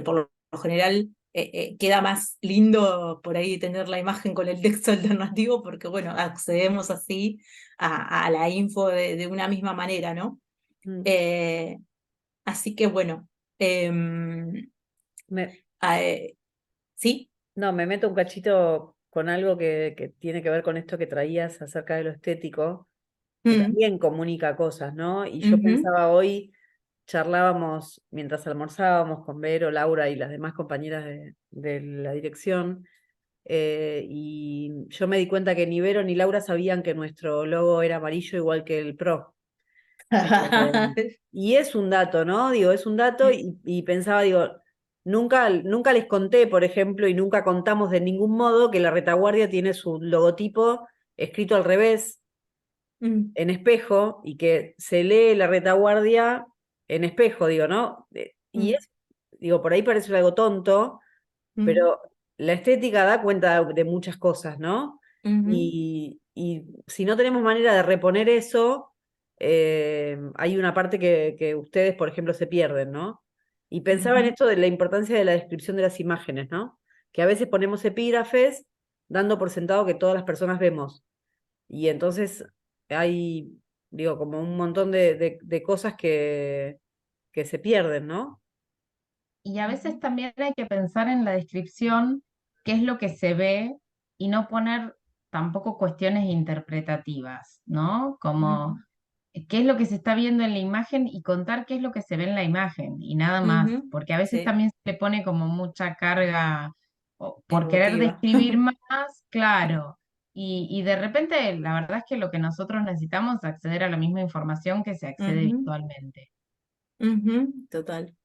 Por lo general queda más lindo por ahí tener la imagen con el texto alternativo porque, bueno, accedemos así a la info de una misma manera, ¿no? Mm. Eh, Así que, bueno, em, Me, ¿sí? no, me meto un cachito con algo que tiene que ver con esto que traías acerca de lo estético, que Mm, también comunica cosas, ¿no? Y yo ujú, pensaba hoy, charlábamos mientras almorzábamos con Vero, Laura y las demás compañeras de la dirección, y yo me di cuenta que ni Vero ni Laura sabían que nuestro logo era amarillo igual que el PRO. Y es un dato, ¿no? Digo, es un dato y pensaba, digo, nunca les conté, por ejemplo, y nunca contamos de ningún modo que la retaguardia tiene su logotipo escrito al revés, Mm, en espejo, y que se lee la retaguardia en espejo, digo, ¿no? Y mm, es, digo, por ahí parece algo tonto, mm, pero la estética da cuenta de muchas cosas, ¿no? ujú, Y si no tenemos manera de reponer eso, hay una parte que ustedes, por ejemplo, se pierden, ¿no? Y pensaba en ujú, esto de la importancia de la descripción de las imágenes, ¿no? Que a veces ponemos epígrafes dando por sentado que todas las personas vemos. Y entonces hay, digo, como un montón de cosas que se pierden, ¿no? Y a veces ujú, también hay que pensar en la descripción, qué es lo que se ve y no poner tampoco cuestiones interpretativas, ¿no? Como ujú, qué es lo que se está viendo en la imagen y contar qué es lo que se ve en la imagen y nada más, ujú. porque a veces Sí, también se le pone como mucha carga por querer emotiva. describir más, claro. Y de repente, la verdad es que lo que nosotros necesitamos es acceder a la misma información que se accede Ujú, visualmente. ujú, total.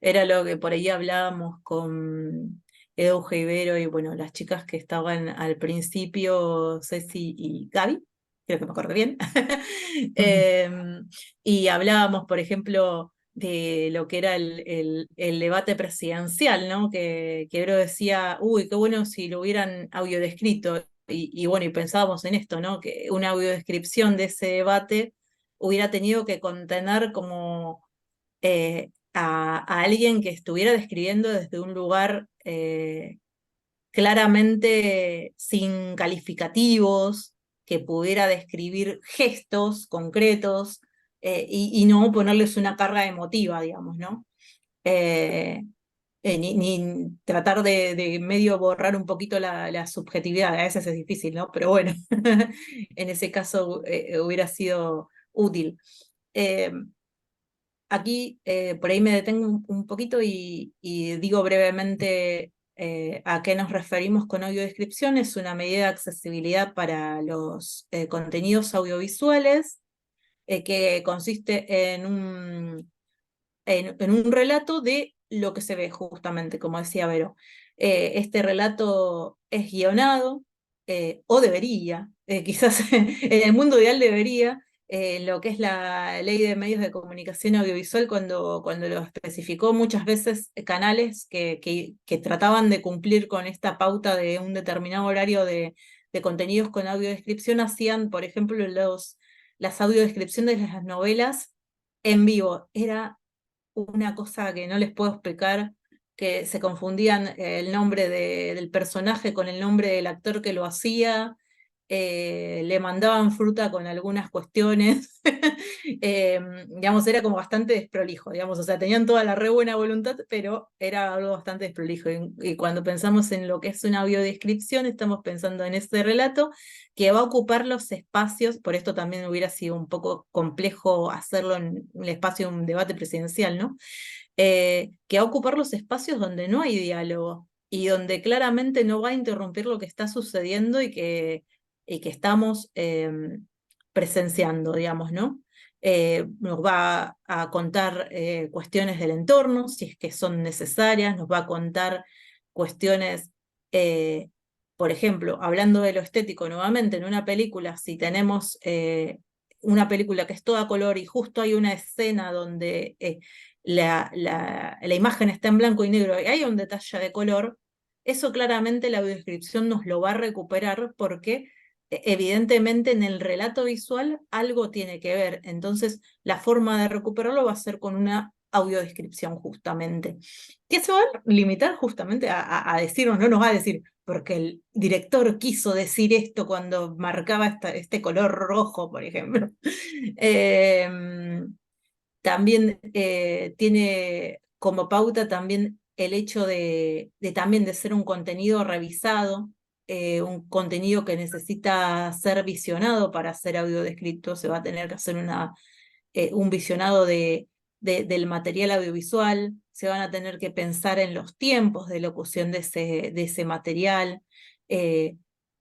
Era lo que por ahí hablábamos con Euge Ibero y bueno, las chicas que estaban al principio, Ceci y Gaby, creo que me acuerdo bien. Y hablábamos, por ejemplo, de lo que era el debate presidencial, ¿no? Que Ibero decía, uy, qué bueno si lo hubieran audiodescrito. Y bueno, y pensábamos en esto, ¿no? Que una audiodescripción de ese debate hubiera tenido que contener como a alguien que estuviera describiendo desde un lugar claramente sin calificativos, que pudiera describir gestos concretos y no ponerles una carga emotiva, digamos, ¿no? Eh, ni tratar de medio borrar un poquito la subjetividad, a veces es difícil, ¿no? Pero bueno, en ese caso hubiera sido útil. Eh, Aquí por ahí me detengo un poquito y digo brevemente a qué nos referimos con audiodescripción. Es una medida de accesibilidad para los contenidos audiovisuales que consiste en un relato de lo que se ve justamente, como decía Vero. Este relato es guionado, o debería, quizás en el mundo ideal debería, lo que es la ley de medios de comunicación audiovisual, cuando lo especificó muchas veces canales que trataban de cumplir con esta pauta de un determinado horario de contenidos con audiodescripción, hacían, por ejemplo, las audiodescripciones de las novelas en vivo. Era una cosa que no les puedo explicar, que se confundían el nombre del personaje con el nombre del actor que lo hacía, le mandaban fruta con algunas cuestiones, digamos, era como bastante desprolijo, digamos, o sea, tenían toda la re buena voluntad, pero era algo bastante desprolijo. Y cuando pensamos en lo que es una audiodescripción, estamos pensando en ese relato que va a ocupar los espacios, por esto también hubiera sido un poco complejo hacerlo en el espacio de un debate presidencial, ¿no? Que va a ocupar los espacios donde no hay diálogo y donde claramente no va a interrumpir lo que está sucediendo y que estamos presenciando, digamos, ¿no? Nos va a contar cuestiones del entorno, si es que son necesarias, nos va a contar cuestiones eh, por ejemplo, hablando de lo estético nuevamente, en una película, si tenemos una película que es toda color y justo hay una escena donde la imagen está en blanco y negro y hay un detalle de color, eso claramente la audiodescripción nos lo va a recuperar porque evidentemente en el relato visual algo tiene que ver. Entonces, la forma de recuperarlo va a ser con una audiodescripción justamente, que se va a limitar justamente a decirnos, no nos va a decir, porque el director quiso decir esto cuando marcaba este color rojo, por ejemplo. También tiene como pauta también el hecho también de ser un contenido revisado, un contenido que necesita ser visionado para ser audiodescrito, se va a tener que hacer un visionado del material audiovisual, se van a tener que pensar en los tiempos de locución de ese material.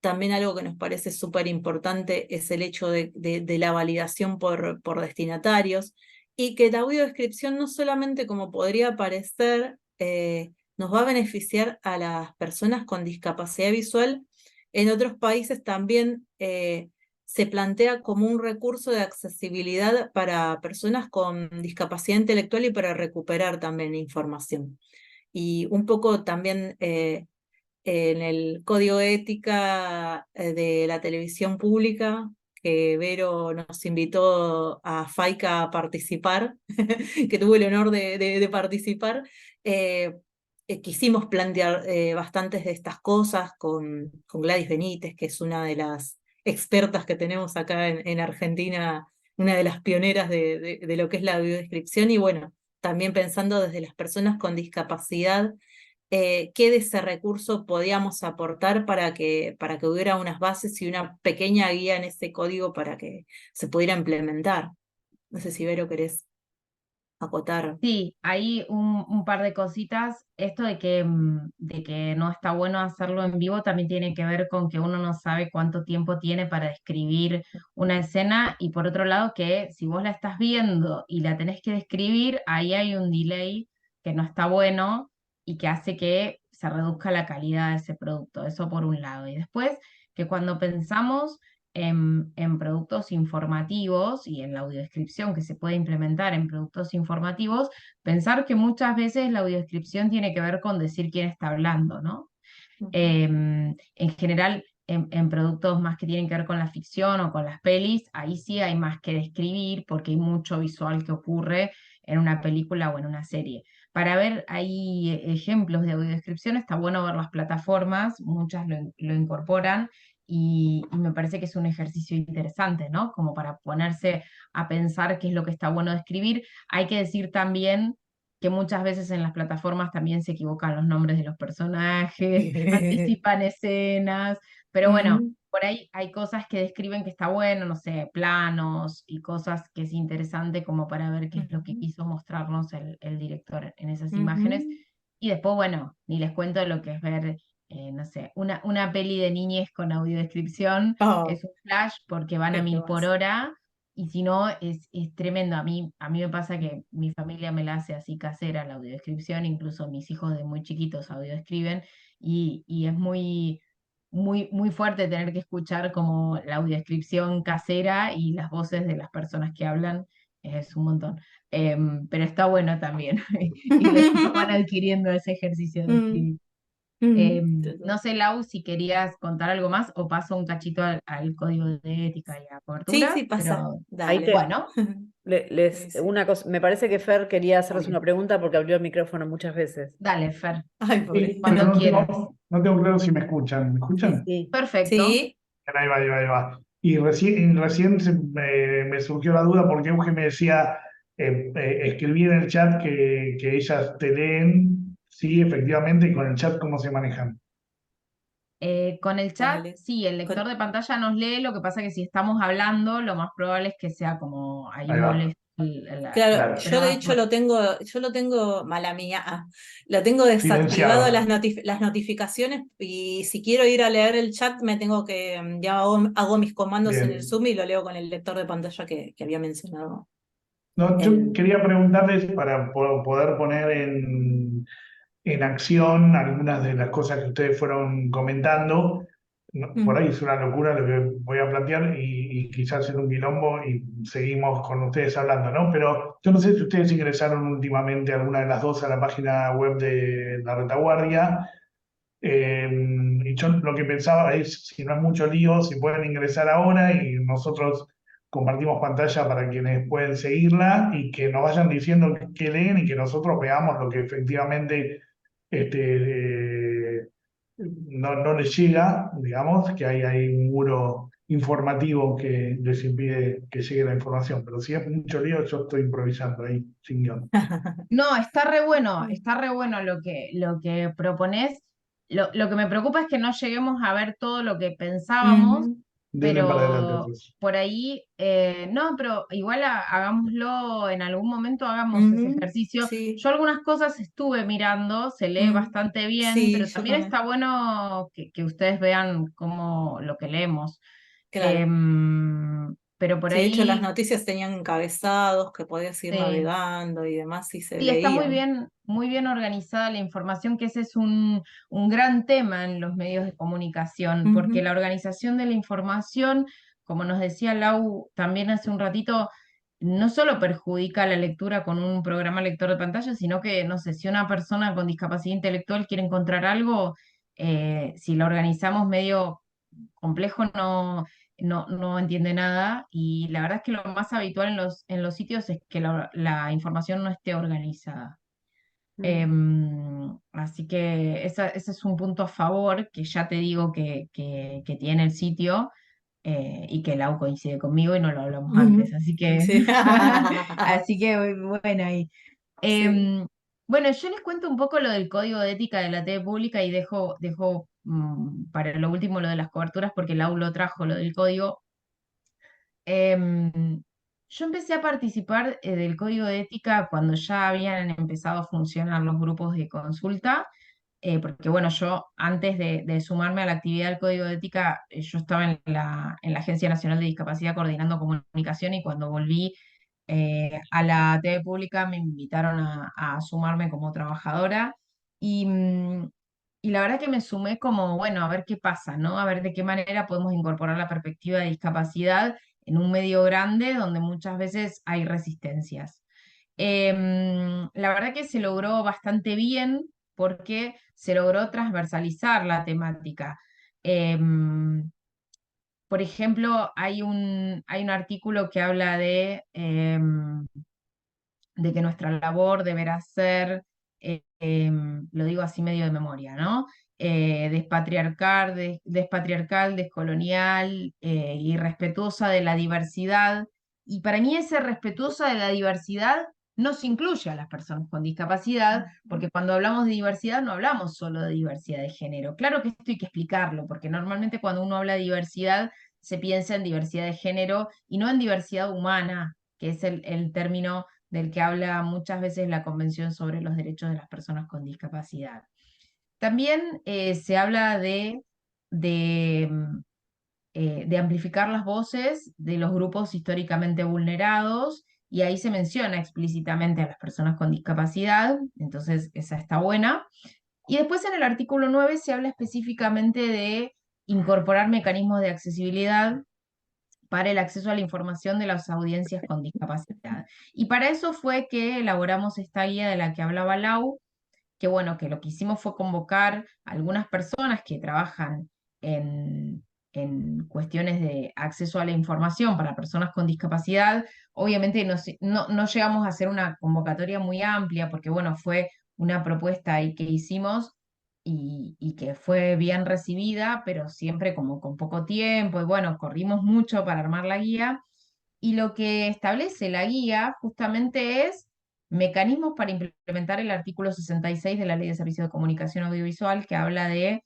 También algo que nos parece súper importante es el hecho de la validación por destinatarios, y que la audiodescripción no solamente, como podría parecer, nos va a beneficiar a las personas con discapacidad visual. En otros países también se plantea como un recurso de accesibilidad para personas con discapacidad intelectual y para recuperar también información. Y un poco también en el código de ética de la televisión pública, que Vero nos invitó a FAICA a participar, que tuve el honor de participar, quisimos plantear bastantes de estas cosas con Gladys Benítez, que es una de las expertas que tenemos acá en Argentina, una de las pioneras de lo que es la audiodescripción, y bueno, también pensando desde las personas con discapacidad, qué de ese recurso podíamos aportar para que hubiera unas bases y una pequeña guía en ese código para que se pudiera implementar. No sé si Vero querés acotar. Sí, hay un par de cositas. Esto de que no está bueno hacerlo en vivo también tiene que ver con que uno no sabe cuánto tiempo tiene para describir una escena, y por otro lado que si vos la estás viendo y la tenés que describir, ahí hay un delay que no está bueno y que hace que se reduzca la calidad de ese producto. Eso por un lado. Y después que cuando pensamos en productos informativos y en la audiodescripción que se puede implementar en productos informativos, pensar que muchas veces la audiodescripción tiene que ver con decir quién está hablando, ¿no? En general, en productos más que tienen que ver con la ficción o con las pelis, ahí sí hay más que describir porque hay mucho visual que ocurre en una película o en una serie. Para ver ahí ejemplos de audiodescripción está bueno ver las plataformas, muchas lo incorporan, y me parece que es un ejercicio interesante, ¿no? Como para ponerse a pensar qué es lo que está bueno de escribir. Hay que decir también que muchas veces en las plataformas también se equivocan los nombres de los personajes, anticipan escenas, pero bueno, Ujú, por ahí hay cosas que describen que está bueno, no sé, planos y cosas que es interesante como para ver qué es lo que ujú, quiso mostrarnos el director en esas imágenes. ujú. Y después, bueno, ni les cuento lo que es ver, no sé, una peli de niñez con audiodescripción, Oh, es un flash porque van a es lo 1000 por hora, y si no, es tremendo. A mí me pasa que mi familia me la hace así casera, la audiodescripción, incluso mis hijos de muy chiquitos audiodescriben, y es muy fuerte tener que escuchar como la audiodescripción casera y las voces de las personas que hablan, es un montón. Pero está bueno también, y los chicos van adquiriendo ese ejercicio de Mm, escribir. mm. No sé, Lau, si querías contar algo más o paso un cachito al código de ética y a Sí, cobertura, sí, pasa. pero Ahí Dale. te, bueno, Sí, sí. una cosa, me parece que Fer quería hacerles Dale. una pregunta porque abrió el micrófono muchas veces. dale, Fer, Ay, Sí, pobrecito. pero cuando no quieras. no tengo claro si me escuchan. ¿Me Sí, escuchan? sí. Perfecto. Sí. Ahí va, ahí va, ahí va. Y recién me surgió la duda porque Euge me decía, escribí en el chat que ellas te leen, sí, efectivamente, y con el chat cómo se manejan. Con el chat, Dale. sí, el lector Con- de pantalla nos lee, lo que pasa que si estamos hablando, lo más probable es que sea como ahí Ahí va, molesto. Claro, claro. yo de Pero hecho lo tengo, mala mía, lo tengo desactivado Silenciado. las notificaciones, y si quiero ir a leer el chat me tengo que, ya hago mis comandos en el Bien. Zoom y lo leo con el lector de pantalla que había mencionado. No, yo El, quería preguntarles para poder poner en acción algunas de las cosas que ustedes fueron comentando. Por ahí mm, es una locura lo que voy a plantear y quizás en un quilombo y seguimos con ustedes hablando, ¿no? Pero yo no sé si ustedes ingresaron últimamente alguna de las dos a la página web de la retaguardia. Y yo lo que pensaba es, si no es mucho lío, si pueden ingresar ahora y nosotros compartimos pantalla para quienes pueden seguirla y que nos vayan diciendo qué leen y que nosotros veamos lo que efectivamente no les llega, digamos, que hay un muro informativo que les impide que llegue la información. Pero si es mucho lío, yo estoy improvisando ahí, sin guión. no, está re bueno lo que proponés. Lo que me preocupa es que no lleguemos a ver todo lo que pensábamos, Ujú. Denle para adelante pero entonces. por ahí, no, pero igual hagámoslo, en algún momento hagamos ese Ujú. ejercicio. Sí. Yo algunas cosas estuve mirando, se lee Mm. bastante bien, Sí, pero yo también también. está bueno que ustedes vean cómo lo que leemos. Claro. Pero por Sí, de hecho las ahí, noticias tenían encabezados que podías ir sí. navegando y demás y se Sí, está leían. muy bien organizada la información, que ese es un gran tema en los medios de comunicación, porque Ujú. la organización de la información, como nos decía Lau también hace un ratito, no solo perjudica la lectura con un programa lector de pantalla, sino que, no sé, si una persona con discapacidad intelectual quiere encontrar algo, si lo organizamos medio complejo, no entiende nada, y la verdad es que lo más habitual en los sitios es que la información no esté organizada. Mm. Así que ese es un punto a favor que ya te digo que tiene el sitio, y que Lau coincide conmigo y no lo hablamos antes, Ujú. así que, Sí. así que bueno ahí. Sí. Em, bueno, yo les cuento un poco lo del código de ética de la TV pública y dejo para lo último lo de las coberturas porque Lau lo trajo, lo del código. Em, yo empecé a participar del código de ética cuando ya habían empezado a funcionar los grupos de consulta, porque bueno, yo antes de sumarme a la actividad del código de ética, yo estaba en la Agencia Nacional de Discapacidad coordinando comunicación, y cuando volví a la TV pública me invitaron a sumarme como trabajadora, y, y la verdad que me sumé como, bueno, a ver qué pasa, ¿no? A ver de qué manera podemos incorporar la perspectiva de discapacidad en un medio grande donde muchas veces hay resistencias. La verdad que se logró bastante bien porque se logró transversalizar la temática. Em, por ejemplo, hay un artículo que habla de que nuestra labor deberá ser, lo digo así medio de memoria, ¿no? Despatriarcal, despatriarcal, descolonial, y respetuosa de la diversidad. Y para mí ese respetuosa de la diversidad no se incluye a las personas con discapacidad, porque cuando hablamos de diversidad no hablamos solo de diversidad de género. Claro que esto hay que explicarlo, porque normalmente cuando uno habla de diversidad se piensa en diversidad de género y no en diversidad humana, que es el término del que habla muchas veces la Convención sobre los Derechos de las Personas con Discapacidad. También se habla de, mm, de amplificar las voces de los grupos históricamente vulnerados, y ahí se menciona explícitamente a las personas con discapacidad, entonces esa está buena. Y después en el artículo 9 se habla específicamente de incorporar mecanismos de accesibilidad para el acceso a la información de las audiencias con discapacidad. Y para eso fue que elaboramos esta guía de la que hablaba Lau, que bueno, que lo que hicimos fue convocar a algunas personas que trabajan en cuestiones de acceso a la información para personas con discapacidad. Obviamente no llegamos a hacer una convocatoria muy amplia porque bueno, fue una propuesta ahí que hicimos, y que fue bien recibida, pero siempre como con poco tiempo, y bueno, corrimos mucho para armar la guía. Y lo que establece la guía justamente es mecanismos para implementar el artículo 66 de la Ley de Servicios de Comunicación Audiovisual, que habla de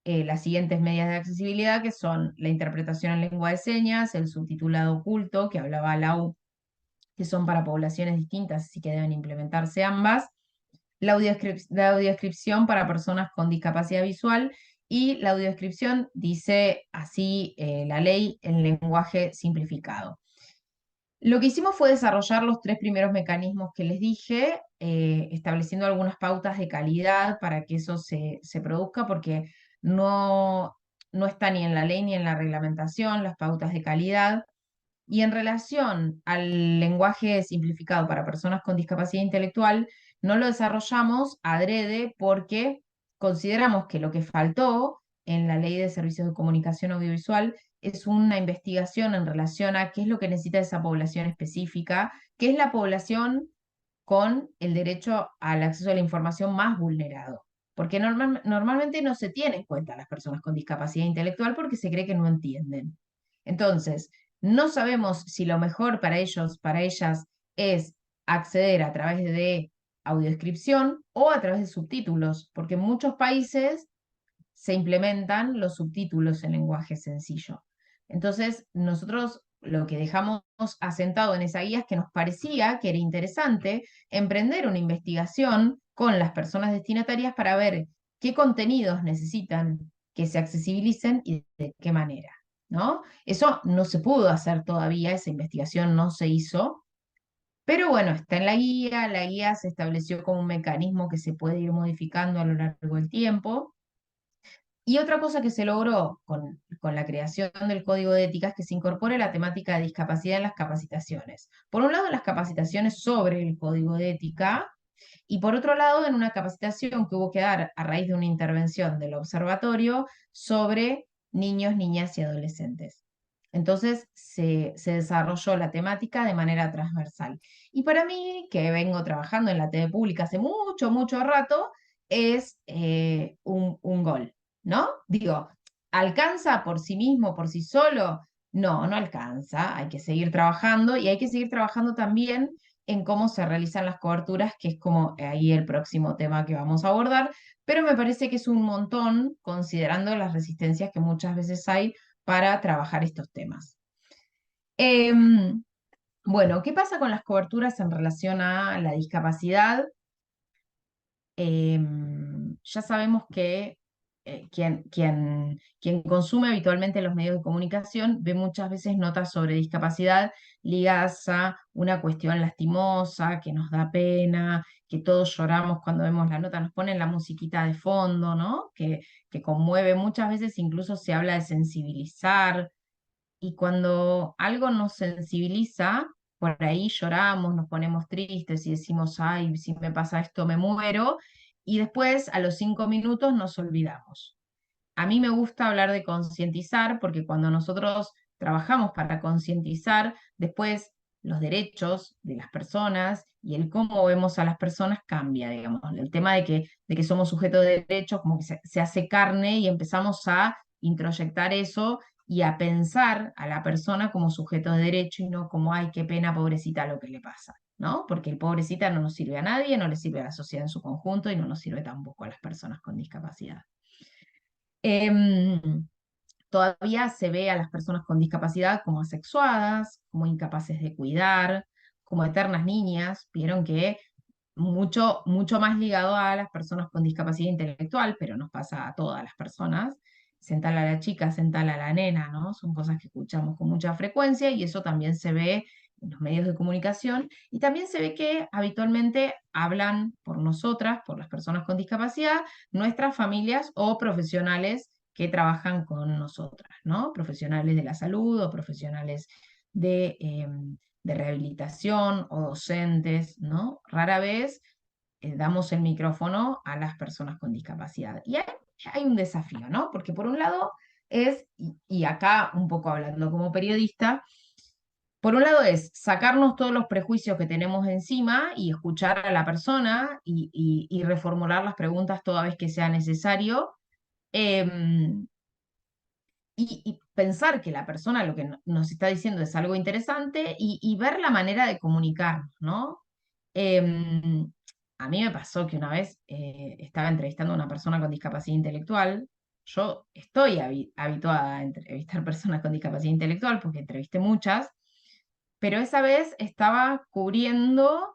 las siguientes medidas de accesibilidad, que son la interpretación en lengua de señas, el subtitulado oculto, que hablaba Lau, que son para poblaciones distintas, así que deben implementarse ambas, la audiodescripción para personas con discapacidad visual, y la audiodescripción dice así la ley en lenguaje simplificado. Lo que hicimos fue desarrollar los tres primeros mecanismos que les dije, estableciendo algunas pautas de calidad para que eso se produzca, porque no, no está ni en la ley ni en la reglamentación las pautas de calidad. Y en relación al lenguaje simplificado para personas con discapacidad intelectual, no lo desarrollamos adrede porque consideramos que lo que faltó en la Ley de Servicios de Comunicación Audiovisual es una investigación en relación a qué es lo que necesita esa población específica, que es la población con el derecho al acceso a la información más vulnerado. Porque normalmente no se tiene en cuenta a las personas con discapacidad intelectual porque se cree que no entienden. Entonces, no sabemos si lo mejor para ellos, para ellas, es acceder a través de audiodescripción o a través de subtítulos, porque en muchos países se implementan los subtítulos en lenguaje sencillo. Entonces, nosotros lo que dejamos asentado en esa guía es que nos parecía que era interesante emprender una investigación con las personas destinatarias para ver qué contenidos necesitan que se accesibilicen y de qué manera, ¿no? Eso no se pudo hacer todavía, esa investigación no se hizo, pero bueno, está en la guía se estableció como un mecanismo que se puede ir modificando a lo largo del tiempo. Y otra cosa que se logró con la creación del código de ética es que se incorpore la temática de discapacidad en las capacitaciones. Por un lado, las capacitaciones sobre el código de ética, y por otro lado, en una capacitación que hubo que dar a raíz de una intervención del observatorio sobre niños, niñas y adolescentes. Entonces se desarrolló la temática de manera transversal. Y para mí, que vengo trabajando en la TV pública hace mucho, mucho rato, es un gol, ¿no? Digo, ¿alcanza por sí mismo, por sí solo? No, no alcanza. Hay que seguir trabajando y hay que seguir trabajando también en cómo se realizan las coberturas, que es como ahí el próximo tema que vamos a abordar, pero me parece que es un montón considerando las resistencias que muchas veces hay para trabajar estos temas. Bueno, ¿qué pasa con las coberturas en relación a la discapacidad? Ya sabemos que quien consume habitualmente los medios de comunicación ve muchas veces notas sobre discapacidad ligadas a una cuestión lastimosa, que nos da pena, que todos lloramos cuando vemos la nota, nos ponen la musiquita de fondo, ¿no? Que conmueve. Muchas veces incluso se habla de sensibilizar, y cuando algo nos sensibiliza, por ahí lloramos, nos ponemos tristes y decimos, ay, si me pasa esto me muero, y después a los 5 minutos nos olvidamos. A mí me gusta hablar de concientizar porque cuando nosotros trabajamos para concientizar, después los derechos de las personas y el cómo vemos a las personas cambia, digamos. El tema de que somos sujetos de derechos como que se hace carne y empezamos a introyectar eso y a pensar a la persona como sujeto de derecho y no como, ay, qué pena, pobrecita, lo que le pasa, ¿no? Porque el pobrecita no nos sirve a nadie, no le sirve a la sociedad en su conjunto y no nos sirve tampoco a las personas con discapacidad. Todavía se ve a las personas con discapacidad como asexuadas, como incapaces de cuidar, como eternas niñas. Vieron que mucho, mucho más ligado a las personas con discapacidad intelectual, pero nos pasa a todas las personas. Sentar a la chica, sentar a la nena, ¿no? Son cosas que escuchamos con mucha frecuencia y eso también se ve en los medios de comunicación y también se ve que habitualmente hablan por nosotras, por las personas con discapacidad, nuestras familias o profesionales que trabajan con nosotras, ¿no? Profesionales de la salud o profesionales de rehabilitación o docentes, ¿no? Rara vez damos el micrófono a las personas con discapacidad. Y hay un desafío, ¿no? Porque por un lado y acá un poco hablando como periodista, por un lado es sacarnos todos los prejuicios que tenemos encima y escuchar a la persona y reformular las preguntas toda vez que sea necesario. Em, y pensar que la persona lo que nos está diciendo es algo interesante y ver la manera de comunicarnos, ¿no? Em, a mí me pasó que una vez estaba entrevistando a una persona con discapacidad intelectual. Yo estoy habituada a entrevistar personas con discapacidad intelectual porque entrevisté muchas, pero esa vez estaba cubriendo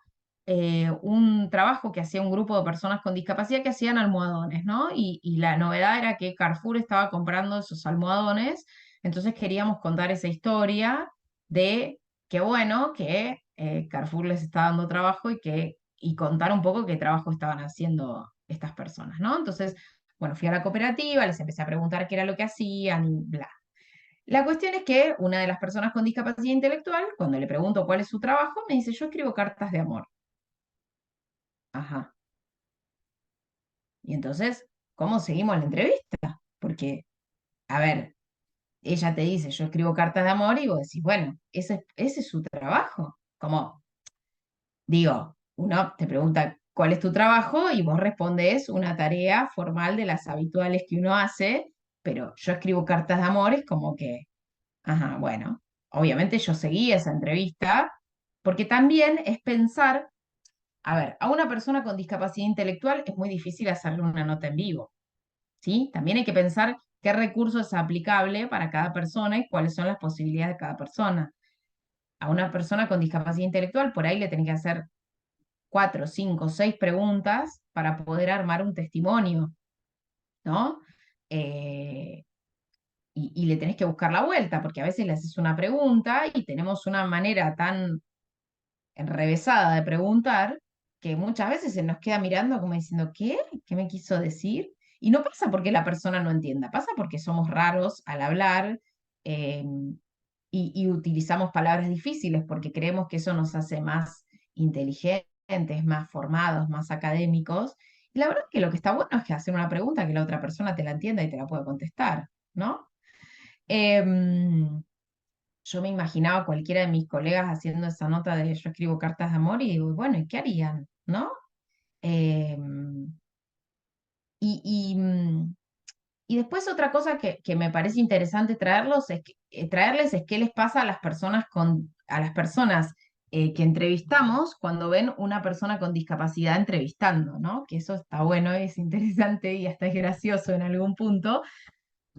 un trabajo que hacía un grupo de personas con discapacidad que hacían almohadones, ¿no? Y la novedad era que Carrefour estaba comprando esos almohadones, entonces queríamos contar esa historia de qué bueno que Carrefour les está dando trabajo y contar un poco qué trabajo estaban haciendo estas personas, ¿no? Entonces, bueno, fui a la cooperativa, les empecé a preguntar qué era lo que hacían y bla. La cuestión es que una de las personas con discapacidad intelectual, cuando le pregunto cuál es su trabajo, me dice, yo escribo cartas de amor. Ajá. Y entonces, ¿cómo seguimos la entrevista? Porque, a ver, ella te dice, yo escribo cartas de amor y vos decís, bueno, ese es su trabajo. Como, digo, uno te pregunta cuál es tu trabajo y vos respondes una tarea formal de las habituales que uno hace, pero yo escribo cartas de amor, es como que, ajá, bueno, obviamente yo seguí esa entrevista, porque también es pensar, a ver, a una persona con discapacidad intelectual es muy difícil hacerle una nota en vivo. ¿sí? También hay que pensar qué recurso es aplicable para cada persona y cuáles son las posibilidades de cada persona. A una persona con discapacidad intelectual, por ahí le tenés que hacer 4, 5, 6 preguntas para poder armar un testimonio, ¿no? Eh, y le tenés que buscar la vuelta, porque a veces le haces una pregunta y tenemos una manera tan enrevesada de preguntar que muchas veces se nos queda mirando como diciendo, ¿qué? ¿Qué me quiso decir? Y no pasa porque la persona no entienda, pasa porque somos raros al hablar eh, y utilizamos palabras difíciles porque creemos que eso nos hace más inteligentes, más formados, más académicos. Y la verdad es que lo que está bueno es que hacer una pregunta que la otra persona te la entienda y te la pueda contestar, ¿no? Em, yo me imaginaba a cualquiera de mis colegas haciendo esa nota de yo escribo cartas de amor y digo, bueno, ¿y qué harían? ¿No? Em, y, y, mm, y después otra cosa que me parece interesante traerles es qué les pasa a las personas que entrevistamos cuando ven una persona con discapacidad entrevistando, ¿no? Que eso está bueno, es interesante y hasta es gracioso en algún punto,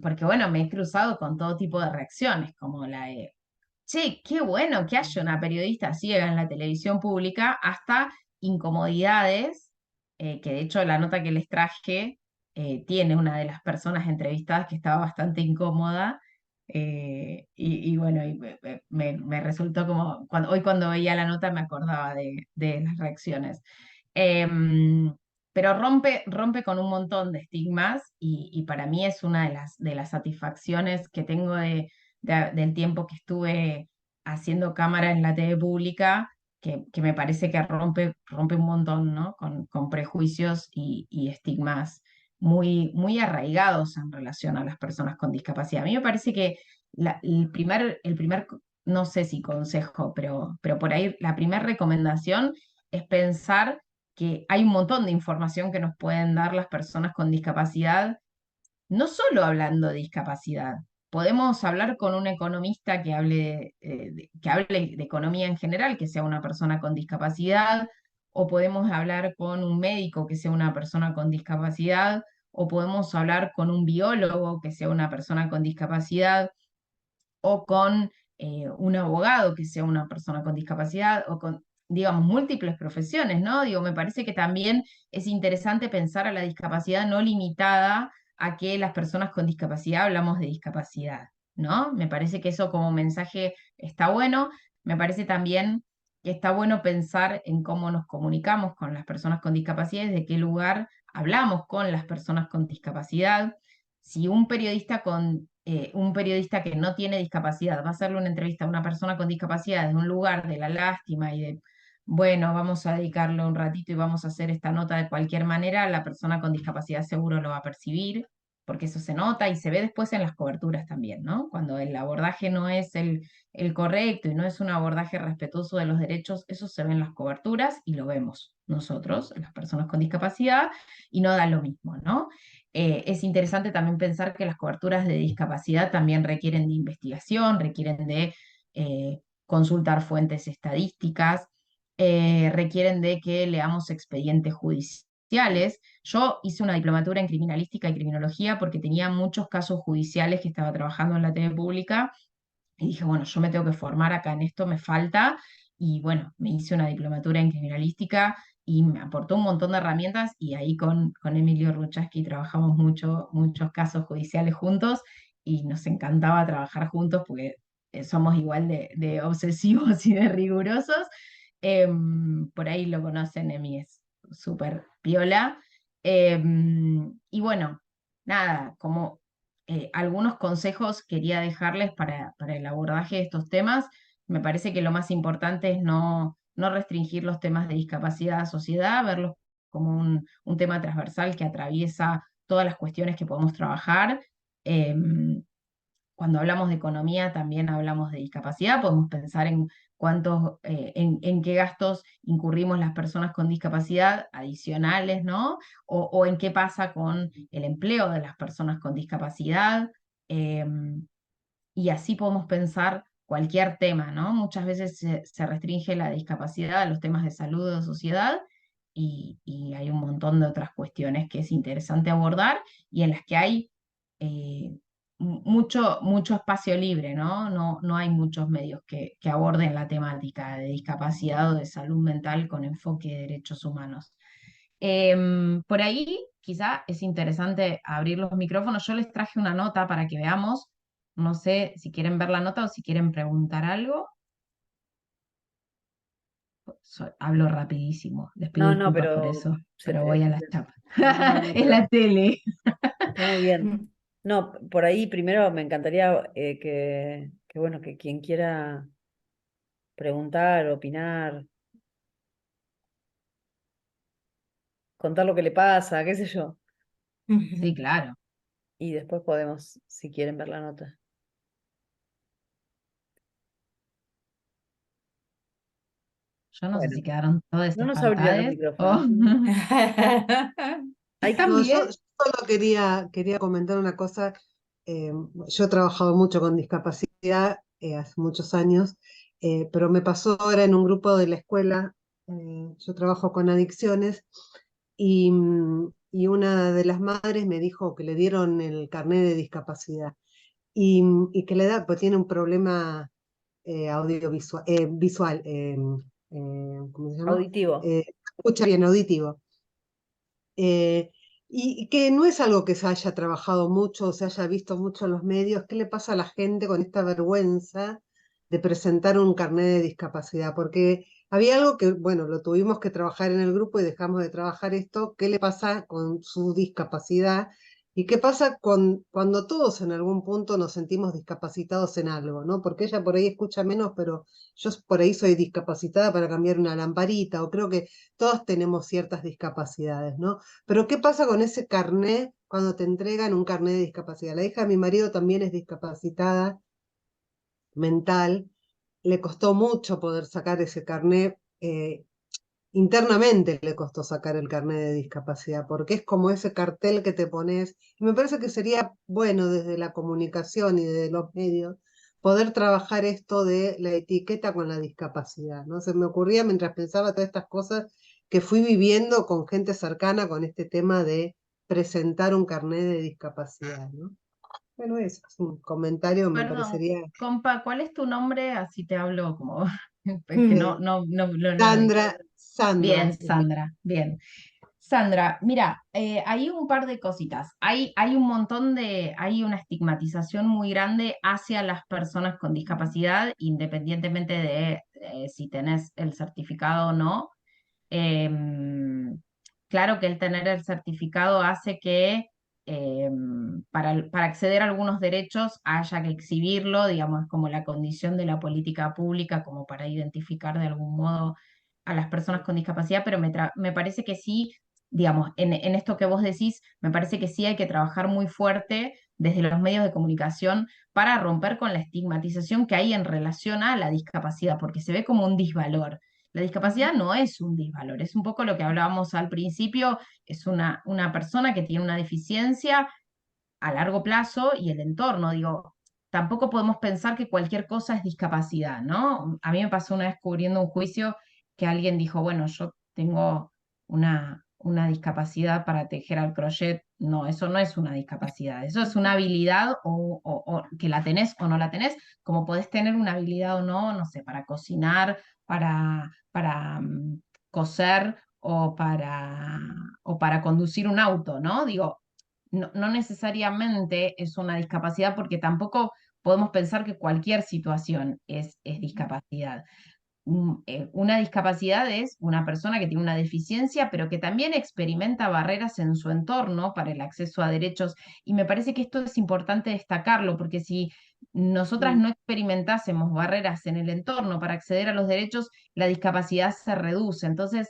porque bueno, me he cruzado con todo tipo de reacciones, como la de che, qué bueno que haya una periodista ciega en la televisión pública, hasta incomodidades, que de hecho la nota que les traje tiene una de las personas entrevistadas que estaba bastante incómoda, y bueno, me resultó como, hoy cuando veía la nota me acordaba de las reacciones. Em, pero rompe con un montón de estigmas y para mí es una de las satisfacciones que tengo del tiempo que estuve haciendo cámara en la TV pública, que me parece que rompe un montón, ¿no? Con prejuicios y estigmas muy arraigados en relación a las personas con discapacidad. A mí me parece que el primer, no sé si consejo, pero por ahí la primera recomendación es pensar que hay un montón de información que nos pueden dar las personas con discapacidad, no solo hablando de discapacidad. Podemos hablar con un economista que hable de economía en general, que sea una persona con discapacidad, o podemos hablar con un médico que sea una persona con discapacidad, o podemos hablar con un biólogo que sea una persona con discapacidad, o con un abogado que sea una persona con discapacidad, o con, digamos, múltiples profesiones, ¿no? Digo, me parece que también es interesante pensar a la discapacidad no limitada a que las personas con discapacidad hablamos de discapacidad, ¿no? Me parece que eso como mensaje está bueno. Me parece también que está bueno pensar en cómo nos comunicamos con las personas con discapacidad y de qué lugar hablamos con las personas con discapacidad. Si un periodista que no tiene discapacidad va a hacerle una entrevista a una persona con discapacidad desde un lugar de la lástima y de, bueno, vamos a dedicarle un ratito y vamos a hacer esta nota de cualquier manera, la persona con discapacidad seguro lo va a percibir, porque eso se nota y se ve después en las coberturas también, ¿no? Cuando el abordaje no es el correcto y no es un abordaje respetuoso de los derechos, eso se ve en las coberturas y lo vemos nosotros, las personas con discapacidad, y no da lo mismo, ¿no? Es interesante también pensar que las coberturas de discapacidad también requieren de investigación, requieren de consultar fuentes estadísticas, requieren de que leamos expedientes judiciales. Yo hice una diplomatura en criminalística y criminología porque tenía muchos casos judiciales que estaba trabajando en la TV pública y dije, bueno, yo me tengo que formar acá en esto, me falta. Y bueno, me hice una diplomatura en criminalística y me aportó un montón de herramientas y ahí con Emilio Ruchaski trabajamos muchos casos judiciales juntos y nos encantaba trabajar juntos porque somos igual de obsesivos y de rigurosos. Por ahí lo conocen, Emi es súper piola. Y bueno, nada, como algunos consejos quería dejarles para el abordaje de estos temas. Me parece que lo más importante es no restringir los temas de discapacidad a la sociedad, verlos como un tema transversal que atraviesa todas las cuestiones que podemos trabajar. Cuando hablamos de economía también hablamos de discapacidad, podemos pensar en en qué gastos incurrimos las personas con discapacidad adicionales, ¿no? O en qué pasa con el empleo de las personas con discapacidad. Y así podemos pensar cualquier tema, ¿no? Muchas veces se restringe la discapacidad a los temas de salud o de sociedad, y hay un montón de otras cuestiones que es interesante abordar y en las que hay mucho espacio libre, ¿no? No hay muchos medios que aborden la temática de discapacidad o de salud mental con enfoque de derechos humanos. Por ahí quizá es interesante abrir los micrófonos. Yo les traje una nota para que veamos. No sé si quieren ver la nota o si quieren preguntar algo. Hablo rapidísimo, les pido No, disculpas por pero eso, se pero voy a la te- chapa. no, no, Es pero la tele. está muy bien. No, por ahí primero me encantaría que, bueno, que quien quiera preguntar, opinar, contar lo que le pasa, qué sé yo. Sí, claro. Y después podemos, si quieren, ver la nota. Yo no sé Bueno, si quedaron todas no nos abrieron el espantadas micrófono. o Hay están que... No, yo bien. solo quería comentar una cosa. Yo he trabajado mucho con discapacidad hace muchos años, pero me pasó ahora en un grupo de la escuela. Yo trabajo con adicciones y una de las madres me dijo que le dieron el carnet de discapacidad y que la edad pues tiene un problema audiovisual, visual, ¿cómo se llama? Auditivo. Escucha bien, auditivo. Eh, y que no es algo que se haya trabajado mucho o se haya visto mucho en los medios. ¿Qué le pasa a la gente con esta vergüenza de presentar un carnet de discapacidad? Porque había algo que, bueno, lo tuvimos que trabajar en el grupo y dejamos de trabajar esto. ¿Qué le pasa con su discapacidad? ¿Y qué pasa cuando todos en algún punto nos sentimos discapacitados en algo, ¿no? Porque ella por ahí escucha menos, pero yo por ahí soy discapacitada para cambiar una lamparita, o creo que todos tenemos ciertas discapacidades, ¿no? Pero ¿qué pasa con ese carnet cuando te entregan un carnet de discapacidad? La hija de mi marido también es discapacitada mental. Le costó mucho poder sacar ese carnet. Internamente le costó sacar el carnet de discapacidad, porque es como ese cartel que te pones. Y me parece que sería bueno desde la comunicación y desde los medios poder trabajar esto de la etiqueta con la discapacidad, ¿no? Se me ocurría mientras pensaba todas estas cosas que fui viviendo con gente cercana con este tema de presentar un carnet de discapacidad, ¿no? Bueno, eso es un comentario, me Perdón, parecería. compa, ¿cuál es tu nombre? Así te hablo como es que no. Sandra, Bien, Sandra, bien. Sandra, mira, hay un par de cositas. Hay un montón hay una estigmatización muy grande hacia las personas con discapacidad, independientemente de si tenés el certificado o no. Em, claro que el tener el certificado hace que para acceder a algunos derechos haya que exhibirlo, digamos, es como la condición de la política pública, como para identificar de algún modo a las personas con discapacidad, pero me parece que sí, digamos, en esto que vos decís, me parece que sí hay que trabajar muy fuerte desde los medios de comunicación para romper con la estigmatización que hay en relación a la discapacidad, porque se ve como un disvalor. La discapacidad no es un disvalor, es un poco lo que hablábamos al principio, es una persona que tiene una deficiencia a largo plazo y el entorno, digo, tampoco podemos pensar que cualquier cosa es discapacidad, ¿no? A mí me pasó una vez cubriendo un juicio que alguien dijo, bueno, yo tengo una discapacidad para tejer al crochet. No, eso no es una discapacidad, eso es una habilidad o que la tenés o no la tenés, como podés tener una habilidad o no, no sé, para cocinar, para coser o para conducir un auto, ¿no? Digo, no necesariamente es una discapacidad porque tampoco podemos pensar que cualquier situación es discapacidad. Una discapacidad es una persona que tiene una deficiencia, pero que también experimenta barreras en su entorno para el acceso a derechos. Y me parece que esto es importante destacarlo, porque si nosotras no experimentásemos barreras en el entorno para acceder a los derechos, la discapacidad se reduce. Entonces,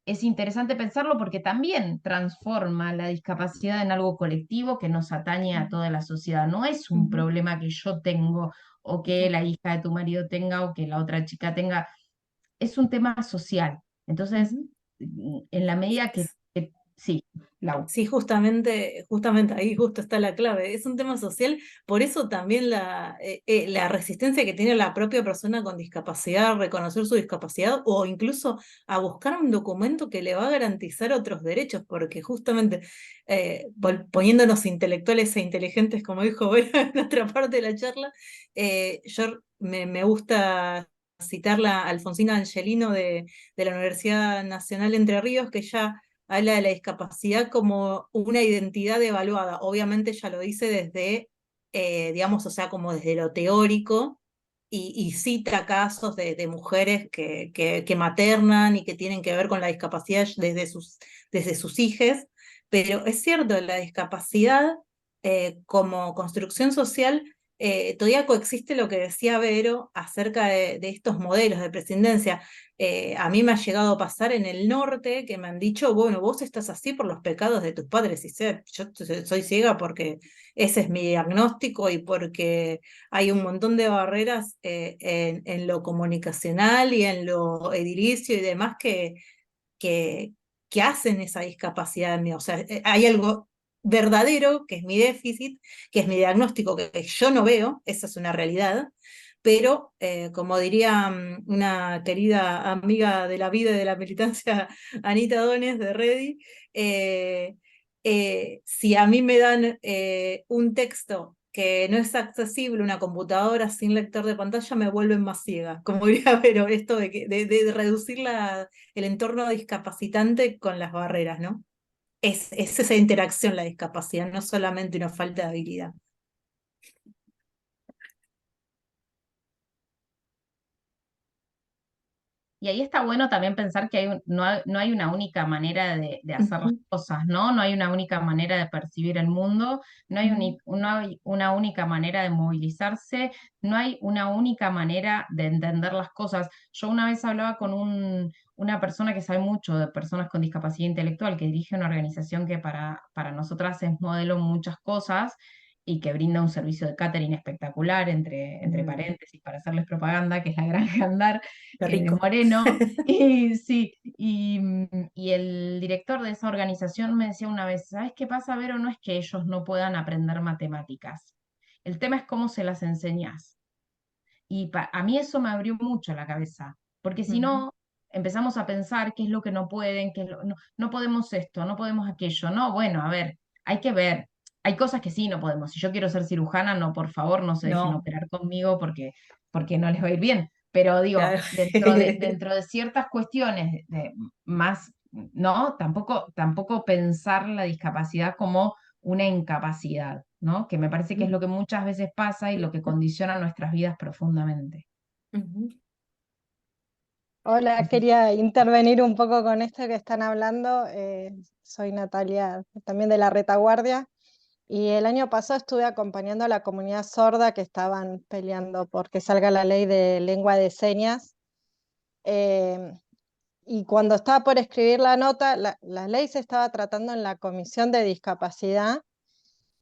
es interesante pensarlo porque también transforma la discapacidad en algo colectivo que nos atañe a toda la sociedad. No es un problema que yo tengo o que la hija de tu marido tenga o que la otra chica tenga, es un tema social. Entonces, en la medida que sí. Lau. Sí, justamente ahí justo está la clave. Es un tema social, por eso también la resistencia que tiene la propia persona con discapacidad a reconocer su discapacidad o incluso a buscar un documento que le va a garantizar otros derechos, porque justamente poniéndonos intelectuales e inteligentes, como dijo Vera en otra parte de la charla, yo me gusta citar la Alfonsina Angelino de la Universidad Nacional de Entre Ríos, que ya habla de la discapacidad como una identidad evaluada. Obviamente ella lo dice desde, digamos, o sea, como desde lo teórico, y cita casos de mujeres que maternan y que tienen que ver con la discapacidad desde sus hijes, pero es cierto, la discapacidad como construcción social todavía coexiste lo que decía Vero acerca de estos modelos de prescindencia. A mí me ha llegado a pasar en el norte que me han dicho, bueno, vos estás así por los pecados de tus padres, y sé, yo soy ciega porque ese es mi diagnóstico y porque hay un montón de barreras en lo comunicacional y en lo edilicio y demás que, que hacen esa discapacidad en mí. O sea, hay algo verdadero, que es mi déficit, que es mi diagnóstico, que yo no veo, esa es una realidad, pero como diría una querida amiga de la vida y de la militancia, Anita Dones de Redi, si a mí me dan un texto que no es accesible, una computadora sin lector de pantalla, me vuelven más ciega, como diría, pero esto de reducir el entorno discapacitante con las barreras, ¿no? Es esa interacción la discapacidad, no solamente una falta de habilidad. Y ahí está bueno también pensar que no hay una única manera de hacer las Ujú, cosas, ¿no? No hay una única manera de percibir el mundo, ujú. no hay una única manera de movilizarse, no hay una única manera de entender las cosas. Yo una vez hablaba con una persona que sabe mucho de personas con discapacidad intelectual, que dirige una organización que para nosotras es modelo en muchas cosas y que brinda un servicio de catering espectacular, entre Mm, paréntesis, para hacerles propaganda, que es la Granja Andar qué de rico. Moreno. Y sí, y el director de esa organización me decía una vez, ¿sabes qué pasa, Vero? No es que ellos no puedan aprender matemáticas. El tema es cómo se las enseñas. Y a mí eso me abrió mucho la cabeza, porque si Ujú. no, empezamos a pensar qué es lo que no pueden, no, no podemos esto, no podemos aquello. No, bueno, a ver, hay que ver. Hay cosas que sí no podemos. Si yo quiero ser cirujana, no, por favor, no se dejen No, operar conmigo porque no les va a ir bien. Pero digo, claro. dentro de ciertas cuestiones más, ¿no? Tampoco pensar la discapacidad como una incapacidad, ¿no? Que me parece que es lo que muchas veces pasa y lo que condiciona nuestras vidas profundamente. Ujú. Hola, quería intervenir un poco con esto que están hablando. Soy Natalia, también de la retaguardia, y el año pasado estuve acompañando a la comunidad sorda que estaban peleando porque salga la ley de lengua de señas. Eh, y cuando estaba por escribir la nota, la ley se estaba tratando en la Comisión de Discapacidad,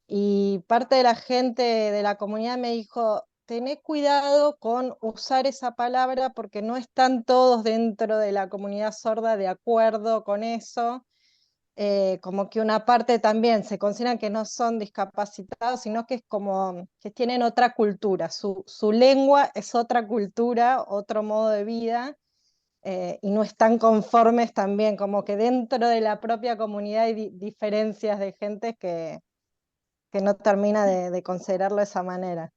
y parte de la gente de la comunidad me dijo, tené cuidado con usar esa palabra porque no están todos dentro de la comunidad sorda de acuerdo con eso. Como que una parte también se consideran que no son discapacitados, sino que es como que tienen otra cultura, su lengua es otra cultura, otro modo de vida, y no están conformes también, como que dentro de la propia comunidad hay diferencias de gente que no termina de considerarlo de esa manera.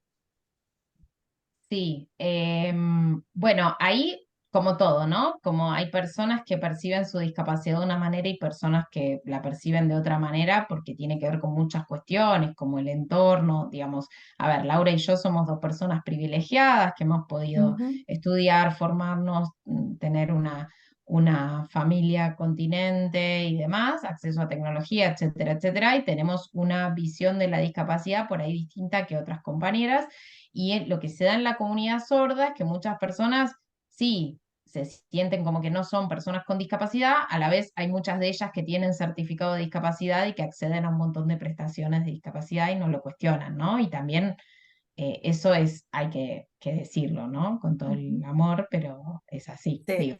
Sí, bueno, ahí como todo, ¿no? Como hay personas que perciben su discapacidad de una manera y personas que la perciben de otra manera porque tiene que ver con muchas cuestiones, como el entorno, digamos. A ver, Laura y yo somos dos personas privilegiadas que hemos podido Ujú. estudiar, formarnos, tener una familia continente y demás, acceso a tecnología, etcétera, etcétera, y tenemos una visión de la discapacidad por ahí distinta que otras compañeras. Y lo que se da en la comunidad sorda es que muchas personas sí se sienten como que no son personas con discapacidad, a la vez hay muchas de ellas que tienen certificado de discapacidad y que acceden a un montón de prestaciones de discapacidad y no lo cuestionan, ¿no? Y también eso hay que decirlo, ¿no? Con todo el amor, pero es así, Sí. digo.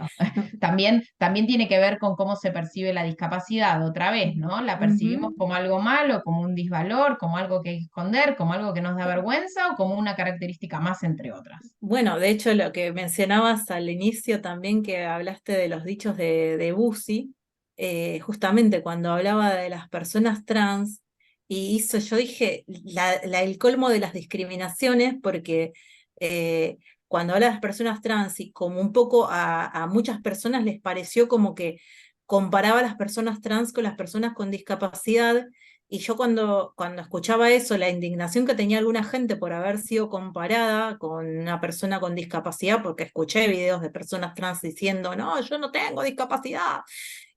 También tiene que ver con cómo se percibe la discapacidad, otra vez, ¿no? La percibimos como algo malo, como un disvalor, como algo que hay que esconder, como algo que nos da vergüenza o como una característica más, entre otras. Bueno, de hecho, lo que mencionabas al inicio también, que hablaste de los dichos de Bussi, justamente cuando hablaba de las personas trans, yo dije, el colmo de las discriminaciones, porque cuando habla de las personas trans y como un poco a muchas personas les pareció como que comparaba a las personas trans con las personas con discapacidad. Y yo cuando escuchaba eso, la indignación que tenía alguna gente por haber sido comparada con una persona con discapacidad, porque escuché videos de personas trans diciendo, no, yo no tengo discapacidad.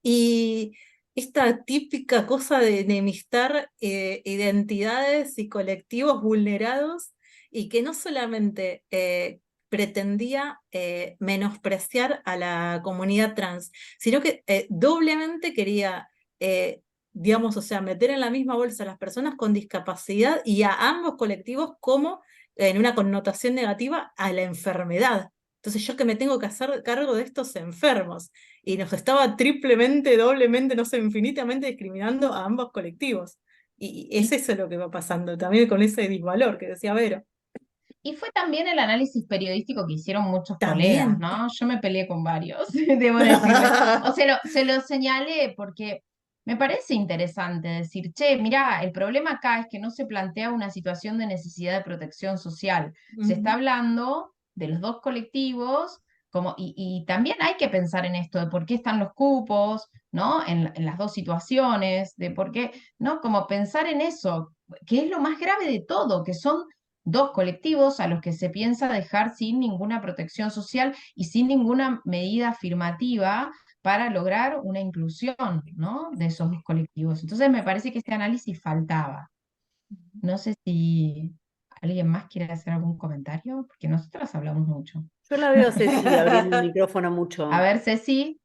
Y esta típica cosa de enemistar identidades y colectivos vulnerados y que no solamente pretendía menospreciar a la comunidad trans, sino que doblemente quería digamos, o sea, meter en la misma bolsa a las personas con discapacidad y a ambos colectivos como en una connotación negativa a la enfermedad. Entonces yo que me tengo que hacer cargo de estos enfermos y nos estaba triplemente, doblemente, no sé, infinitamente discriminando a ambos colectivos. Y es eso lo que va pasando también con ese disvalor que decía Vero. Y fue también el análisis periodístico que hicieron muchos colegas, También. ¿no? Yo me peleé con varios, debo decirlo. O se lo señalé porque me parece interesante decir, che, mirá, el problema acá es que no se plantea una situación de necesidad de protección social. Se está hablando de los dos colectivos, y también hay que pensar en esto, de por qué están los cupos, ¿no? En las dos situaciones, de por qué, ¿no? Como pensar en eso, que es lo más grave de todo, que son dos colectivos a los que se piensa dejar sin ninguna protección social y sin ninguna medida afirmativa para lograr una inclusión, ¿no? De esos dos colectivos. Entonces me parece que este análisis faltaba. No sé si alguien más quiere hacer algún comentario, porque nosotras hablamos mucho. Yo la veo a Ceci abriendo el micrófono A mucho. ver, Ceci,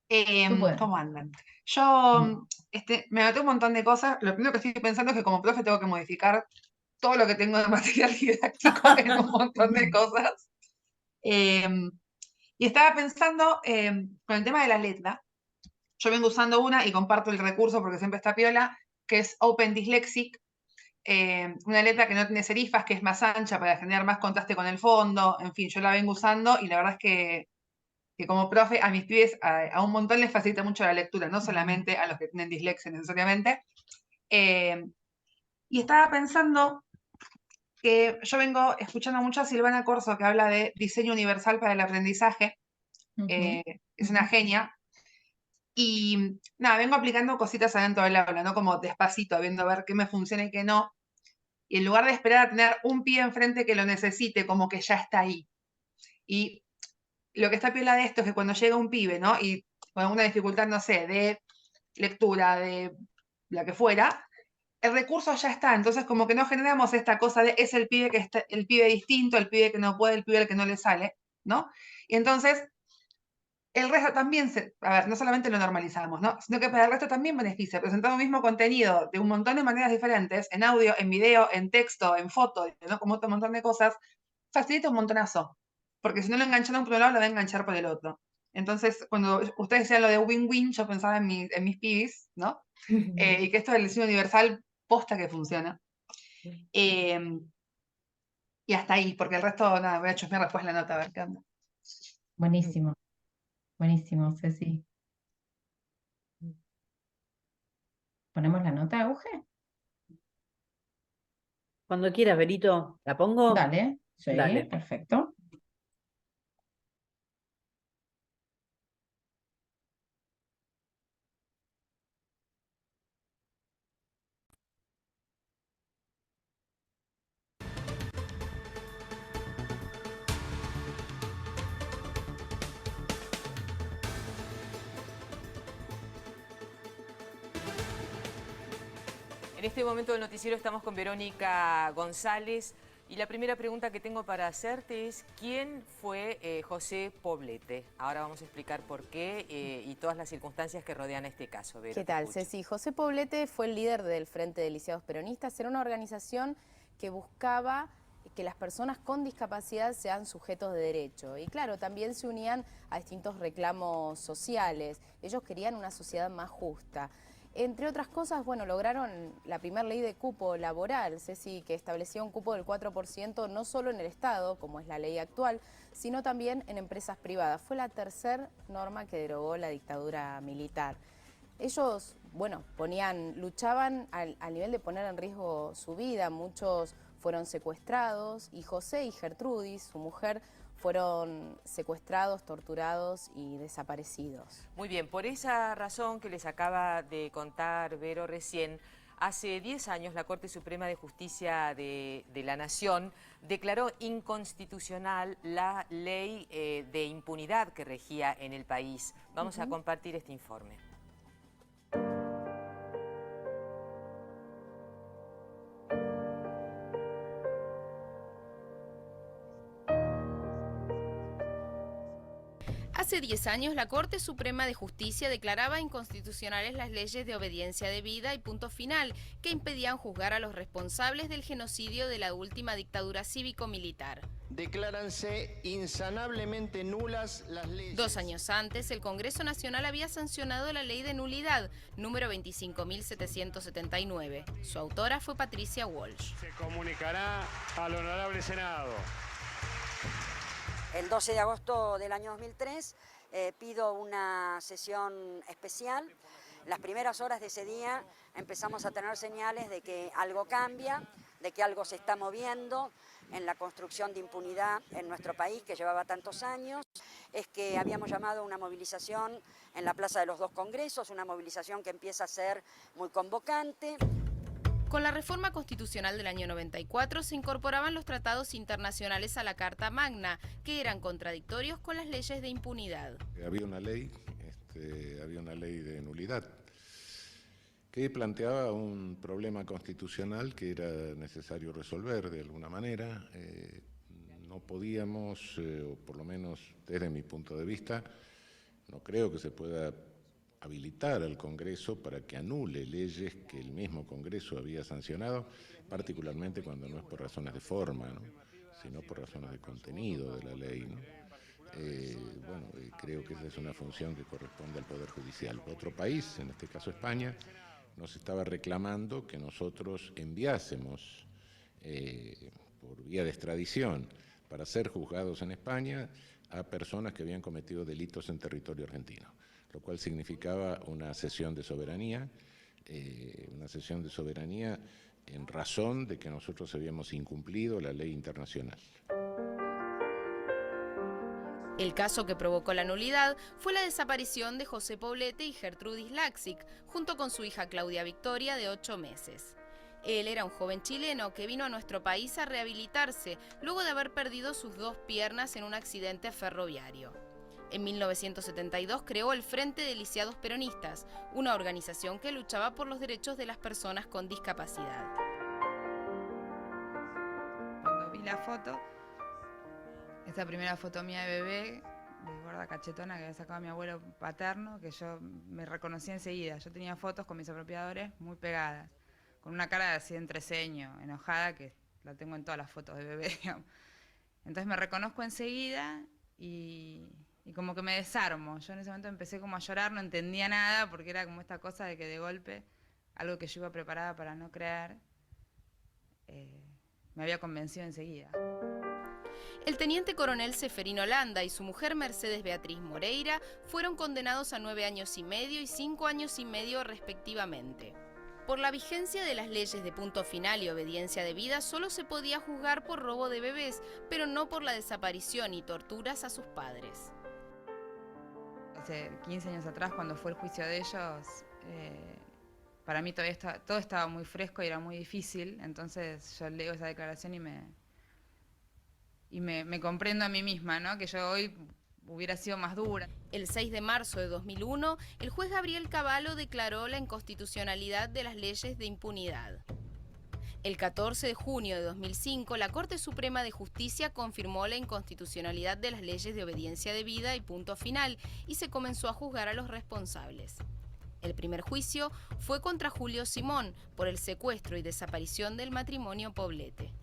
tú puedes. ¿Cómo andan? Yo me anoté un montón de cosas. Lo primero que estoy pensando es que como profe tengo que modificar todo lo que tengo de material didáctico en un montón de cosas. Em, y estaba pensando con el tema de la letra. Yo vengo usando una y comparto el recurso porque siempre está piola, que es Open Dyslexic. Una letra que no tiene serifas, que es más ancha para generar más contraste con el fondo. En fin, yo la vengo usando y la verdad es que como profe a mis pibes a un montón les facilita mucho la lectura, no solamente a los que tienen dislexia necesariamente. Y estaba pensando que yo vengo escuchando mucho a Silvana Corso que habla de diseño universal para el aprendizaje. Es una genia. Y nada, vengo aplicando cositas adentro del aula, ¿no? Como despacito, viendo a ver qué me funciona y qué no. Y en lugar de esperar a tener un pie enfrente que lo necesite, como que ya está ahí. Y lo que está piola de esto es que cuando llega un pibe, ¿no? Y con alguna dificultad, no sé, de lectura, de la que fuera, el recurso ya está. Entonces, como que no generamos esta cosa de es el pibe que está, el pibe distinto, el pibe que no puede, el pibe al que no le sale, ¿no? Y entonces, el resto también a ver, no solamente lo normalizamos, ¿no? Sino que para el resto también beneficia. Presentar un mismo contenido de un montón de maneras diferentes, en audio, en video, en texto, en foto, ¿no? Como otro montón de cosas, facilita un montonazo. Porque si no lo engancharon por un lado, lo va a enganchar por el otro. Entonces, cuando ustedes decían lo de win-win, yo pensaba en mis pibis, ¿no? Y que esto del diseño universal posta que funciona. Eh, y hasta ahí, porque el resto, nada, voy a chusmear después la nota, a ver qué onda. Buenísimo, buenísimo, Ceci. ¿Ponemos la nota, Euge? Cuando quieras, Berito, ¿la pongo? Dale, sí, Dale. perfecto. En este momento del noticiero estamos con Verónica González y la primera pregunta que tengo para hacerte es ¿quién fue José Poblete? Ahora vamos a explicar por qué y todas las circunstancias que rodean este caso. Vero, ¿Qué tal, Ceci? José Poblete fue el líder del Frente de Lisiados Peronistas. Era una organización que buscaba que las personas con discapacidad sean sujetos de derecho. Y claro, también se unían a distintos reclamos sociales. Ellos querían una sociedad más justa. Entre otras cosas, bueno, lograron la primera ley de cupo laboral, Ceci, que establecía un cupo del 4% no solo en el Estado, como es la ley actual, sino también en empresas privadas. Fue la tercera norma que derogó la dictadura militar. Ellos, bueno, luchaban al nivel de poner en riesgo su vida. Muchos fueron secuestrados y José y Gertrudis, su mujer, fueron secuestrados, torturados y desaparecidos. Muy bien, por esa razón que les acaba de contar Vero recién, hace 10 años la Corte Suprema de Justicia de la Nación declaró inconstitucional la ley de impunidad que regía en el país. Vamos a compartir este informe. Hace 10 años, la Corte Suprema de Justicia declaraba inconstitucionales las leyes de obediencia debida y punto final, que impedían juzgar a los responsables del genocidio de la última dictadura cívico-militar. Decláranse insanablemente nulas las leyes. 2 años antes, el Congreso Nacional había sancionado la ley de nulidad, número 25.779. Su autora fue Patricia Walsh. Se comunicará al Honorable Senado. El 12 de agosto del año 2003 pido una sesión especial. Las primeras horas de ese día empezamos a tener señales de que algo cambia, de que algo se está moviendo en la construcción de impunidad en nuestro país que llevaba tantos años. Es que habíamos llamado a una movilización en la Plaza de los Dos Congresos, una movilización que empieza a ser muy convocante. Con la reforma constitucional del año 94 se incorporaban los tratados internacionales a la Carta Magna, que eran contradictorios con las leyes de impunidad. Había una ley de nulidad que planteaba un problema constitucional que era necesario resolver de alguna manera. No podíamos, o por lo menos desde mi punto de vista, no creo que se pueda habilitar al Congreso para que anule leyes que el mismo Congreso había sancionado, particularmente cuando no es por razones de forma, ¿no?, sino por razones de contenido de la ley, ¿no? Creo que esa es una función que corresponde al Poder Judicial. Otro país, en este caso España, nos estaba reclamando que nosotros enviásemos por vía de extradición para ser juzgados en España a personas que habían cometido delitos en territorio argentino, lo cual significaba una cesión de soberanía en razón de que nosotros habíamos incumplido la ley internacional. El caso que provocó la nulidad fue la desaparición de José Poblete y Gertrudis Laxic, junto con su hija Claudia Victoria, de 8 meses. Él era un joven chileno que vino a nuestro país a rehabilitarse luego de haber perdido sus 2 piernas en un accidente ferroviario. En 1972 creó el Frente de Lisiados Peronistas, una organización que luchaba por los derechos de las personas con discapacidad. Cuando vi la foto, esta primera foto mía de bebé, de gorda cachetona que había sacado a mi abuelo paterno, que yo me reconocí enseguida. Yo tenía fotos con mis apropiadores muy pegadas, con una cara así de entreceño, enojada, que la tengo en todas las fotos de bebé, digamos. Entonces me reconozco enseguida y como que me desarmo. Yo en ese momento empecé como a llorar, no entendía nada, porque era como esta cosa de que de golpe, algo que yo iba preparada para no creer, me había convencido enseguida. El teniente coronel Seferino Landa y su mujer Mercedes Beatriz Moreira fueron condenados a 9 años y medio y 5 años y medio respectivamente. Por la vigencia de las leyes de punto final y obediencia debida, solo se podía juzgar por robo de bebés, pero no por la desaparición y torturas a sus padres. Hace 15 años atrás, cuando fue el juicio de ellos, para mí todavía todo estaba muy fresco y era muy difícil. Entonces yo leo esa declaración y me comprendo a mí misma, ¿no?, que yo hoy hubiera sido más dura. El 6 de marzo de 2001, el juez Gabriel Cavallo declaró la inconstitucionalidad de las leyes de impunidad. El 14 de junio de 2005, la Corte Suprema de Justicia confirmó la inconstitucionalidad de las leyes de obediencia debida y punto final, y se comenzó a juzgar a los responsables. El primer juicio fue contra Julio Simón por el secuestro y desaparición del matrimonio Poblete.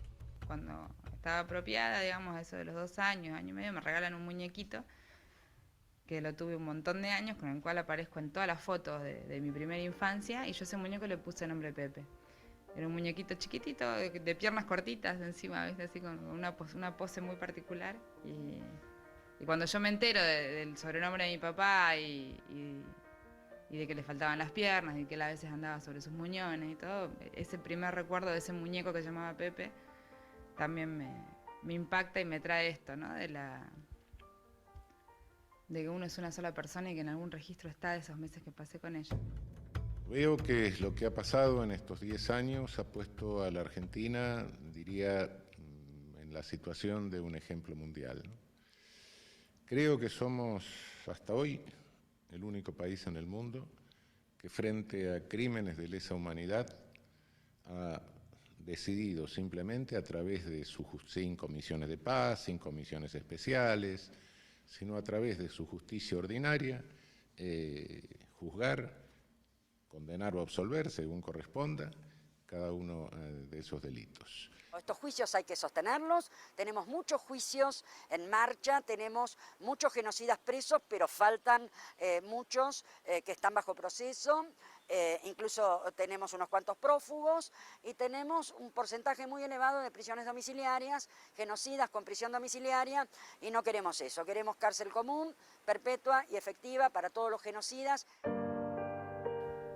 Cuando estaba apropiada, digamos, a eso de los 2 años, año y medio, me regalan un muñequito que lo tuve un montón de años, con el cual aparezco en todas las fotos de mi primera infancia, y yo a ese muñeco le puse el nombre Pepe. Era un muñequito chiquitito, de piernas cortitas encima, ¿viste? Así con una pose muy particular. Y cuando yo me entero del sobrenombre de mi papá y de que le faltaban las piernas y que él a veces andaba sobre sus muñones y todo, ese primer recuerdo de ese muñeco que se llamaba Pepe también me impacta y me trae esto, ¿no? De que uno es una sola persona y que en algún registro está de esos meses que pasé con ella. Veo que lo que ha pasado en estos 10 años ha puesto a la Argentina, diría, en la situación de un ejemplo mundial, ¿no? Creo que somos, hasta hoy, el único país en el mundo que frente a crímenes de lesa humanidad ha decidido simplemente a través de sin comisiones de paz, sin comisiones especiales, sino a través de su justicia ordinaria, juzgar, condenar o absolver, según corresponda, cada uno de esos delitos. Estos juicios hay que sostenerlos, tenemos muchos juicios en marcha, tenemos muchos genocidas presos, pero faltan muchos que están bajo proceso, incluso tenemos unos cuantos prófugos y tenemos un porcentaje muy elevado de prisiones domiciliarias, genocidas con prisión domiciliaria, y no queremos eso, queremos cárcel común, perpetua y efectiva para todos los genocidas.